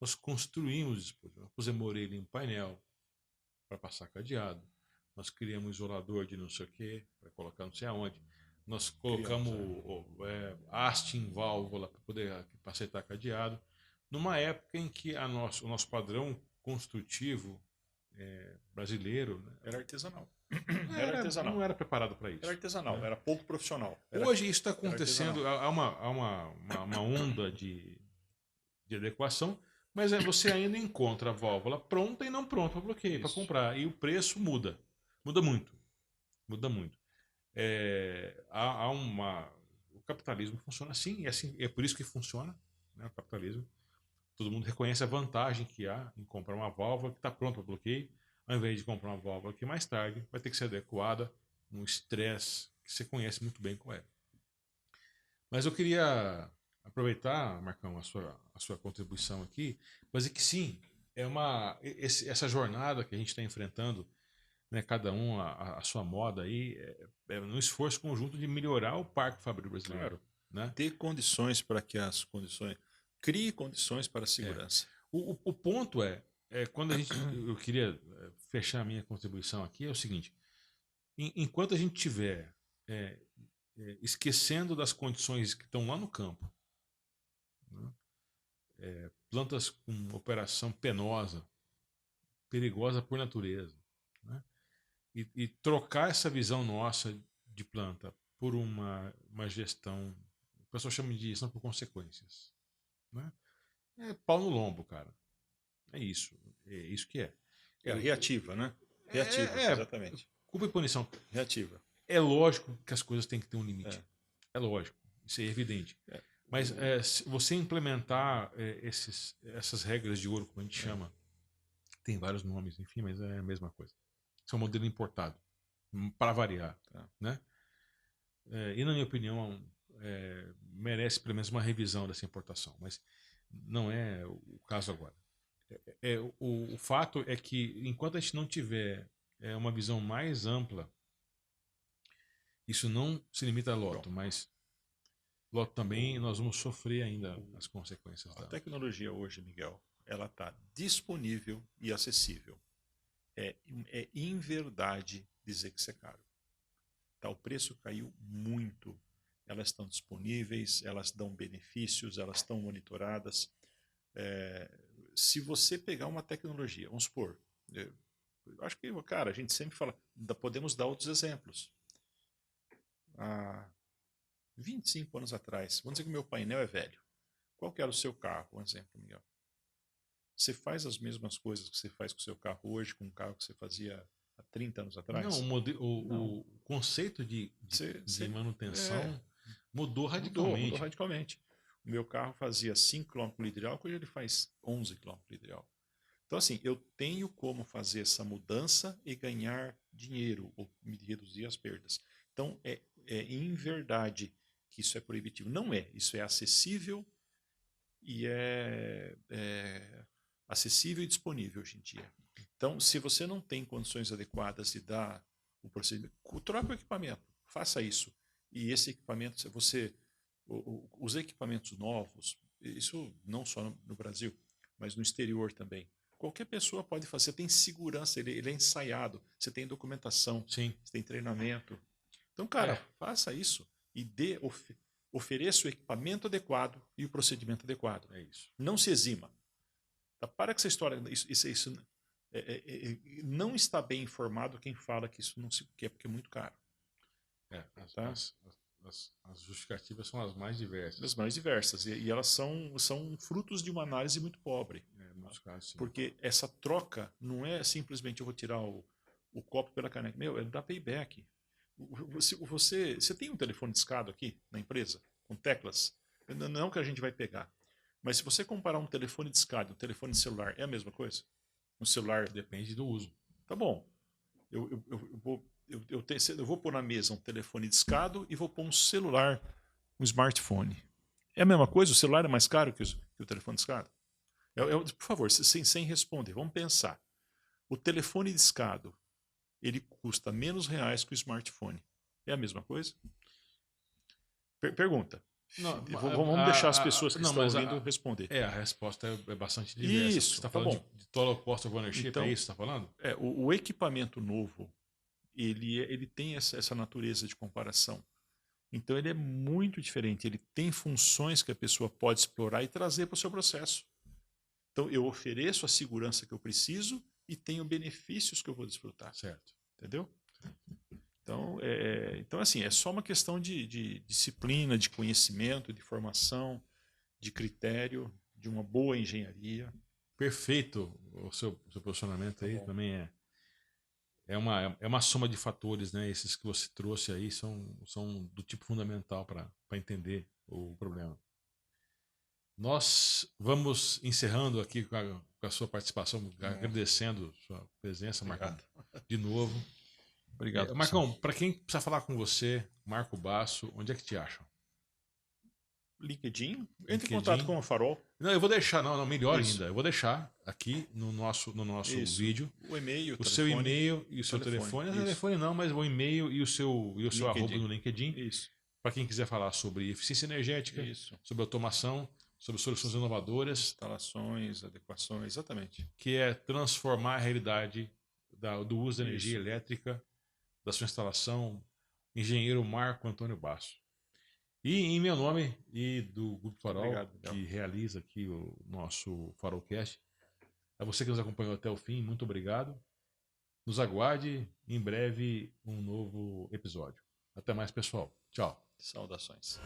S1: Nós construímos dispositivos. Nós pusemos orelha em painel para passar cadeado. Nós criamos isolador de não sei o que, para colocar não sei aonde. Nós colocamos haste em válvula para poder aceitar cadeado. Numa época em que o nosso padrão construtivo brasileiro, né,
S2: era artesanal.
S1: Não era preparado para isso.
S2: Era artesanal, era pouco profissional.
S1: Hoje isso está acontecendo, há uma onda de adequação, mas você ainda encontra a válvula pronta e não pronta para bloqueio, para comprar. E o preço muda. Muda muito. Muda muito. O capitalismo funciona assim, e é por isso que funciona, né, o capitalismo. Todo mundo reconhece a vantagem que há em comprar uma válvula que está pronta para bloqueio, ao invés de comprar uma válvula que mais tarde vai ter que ser adequada num estresse que você conhece muito bem qual é. Mas eu queria aproveitar, Marcão, a sua contribuição aqui, para dizer que sim, essa jornada que a gente está enfrentando, né, cada um a sua moda aí, um esforço conjunto de melhorar o parque fabril brasileiro.
S2: Claro. Né? Ter condições para que as condições... Crie condições para a segurança.
S1: O ponto quando eu queria fechar a minha contribuição aqui, é o seguinte: enquanto a gente tiver esquecendo das condições que estão lá no campo, né, plantas com operação penosa, perigosa por natureza, né, e trocar essa visão nossa de planta por uma gestão, o pessoal chama de gestão por consequências, né? É pau no lombo, cara. É isso que é.
S2: Reativa, né? Reativa, exatamente.
S1: Culpa e punição.
S2: Reativa.
S1: É lógico que as coisas têm que ter um limite. É lógico. Isso é evidente. Mas se você implementar essas regras de ouro, como a gente chama, tem vários nomes, enfim, mas é a mesma coisa. Isso é um modelo importado, para variar. Né? E, na minha opinião, merece pelo menos uma revisão dessa importação. Mas não é o caso agora. O fato é que, enquanto a gente não tiver uma visão mais ampla, isso não se limita a loto, mas loto também nós vamos sofrer ainda as consequências dela.
S2: A tecnologia hoje, Miguel, ela está disponível e acessível. É inverdade dizer que isso é caro. Tá, o preço caiu muito. Elas estão disponíveis, elas dão benefícios, elas estão monitoradas. Se você pegar uma tecnologia, vamos supor, eu acho que, cara, a gente sempre fala, podemos dar outros exemplos. Há 25 anos atrás, vamos dizer que o meu painel é velho. Qual que era o seu carro? Um exemplo, Miguel. Você faz as mesmas coisas que você faz com o seu carro hoje, com um carro que você fazia há 30 anos atrás?
S1: Não, o conceito de manutenção mudou radicalmente.
S2: Mudou radicalmente. O meu carro fazia 5 km por litro de álcool, hoje ele faz 11 km por litro de álcool. Então, assim, eu tenho como fazer essa mudança e ganhar dinheiro, ou me reduzir as perdas. Então, em verdade que isso é proibitivo. Não é. Isso é acessível e acessível e disponível hoje em dia. Então, se você não tem condições adequadas de dar o procedimento, troca o equipamento, faça isso. E esse equipamento, você os equipamentos novos, isso não só no Brasil, mas no exterior também. Qualquer pessoa pode fazer. Você tem segurança, ele é ensaiado, você tem documentação,
S1: Sim.
S2: você tem treinamento. Então, cara, faça isso e ofereça o equipamento adequado e o procedimento adequado.
S1: É isso.
S2: Não se exima. Tá? Para com essa história. Isso não está bem informado quem fala que isso não se quer porque é muito caro. Tá?
S1: As justificativas são as mais diversas.
S2: As mais diversas. E elas são frutos de uma análise muito pobre.
S1: Nos casos, sim.
S2: Porque essa troca não é simplesmente eu vou tirar o copo pela caneca. Meu, é dar payback. Você tem um telefone discado aqui na empresa, com teclas? Não que a gente vai pegar. Mas se você comparar um telefone discado e um telefone celular, é a mesma coisa? Um celular...
S1: Depende do uso.
S2: Tá bom. Eu vou pôr na mesa um telefone discado e vou pôr um celular, um smartphone. É a mesma coisa? O celular é mais caro que o telefone discado? Por favor, sem responder, vamos pensar. O telefone discado, ele custa menos reais que o smartphone. É a mesma coisa? Pergunta.
S1: Não,
S2: vamos deixar as pessoas que estão ouvindo responder.
S1: A resposta é bastante diversa.
S2: Isso,
S1: você está falando de total cost of ownership, então, é isso que você está falando?
S2: O equipamento novo, ele tem essa natureza de comparação. Então ele é muito diferente. Ele tem funções que a pessoa pode explorar e trazer para o seu processo. Então eu ofereço a segurança que eu preciso e tenho benefícios que eu vou desfrutar.
S1: Certo.
S2: Entendeu? Então assim, é só uma questão de disciplina, de conhecimento, de formação, de critério, de uma boa engenharia.
S1: Perfeito o seu posicionamento aí. Também é uma soma de fatores, né? Esses que você trouxe aí são do tipo fundamental para entender o problema. Nós vamos encerrando aqui com a sua participação, agradecendo sua presença, Marcão, de novo.
S2: Obrigado.
S1: Marcão, para quem precisa falar com você, Marco Basso, onde é que te acham?
S2: LinkedIn? Entre em contato com o Farol.
S1: Não, eu vou deixar, melhor ainda. Eu vou deixar aqui no nosso vídeo
S2: o e-mail,
S1: o seu e-mail e o seu telefone. Não é telefone não, mas o e-mail e o seu arroba no LinkedIn.
S2: Isso.
S1: Para quem quiser falar sobre eficiência energética, sobre automação, sobre soluções inovadoras.
S2: Instalações, adequações, exatamente.
S1: Que é transformar a realidade do uso da energia elétrica, da sua instalação. Engenheiro Marco Antônio Basso. E em meu nome e do Grupo Farol, que realiza aqui o nosso Farolcast, a você que nos acompanhou até o fim, muito obrigado. Nos aguarde em breve um novo episódio. Até mais, pessoal. Tchau.
S2: Saudações.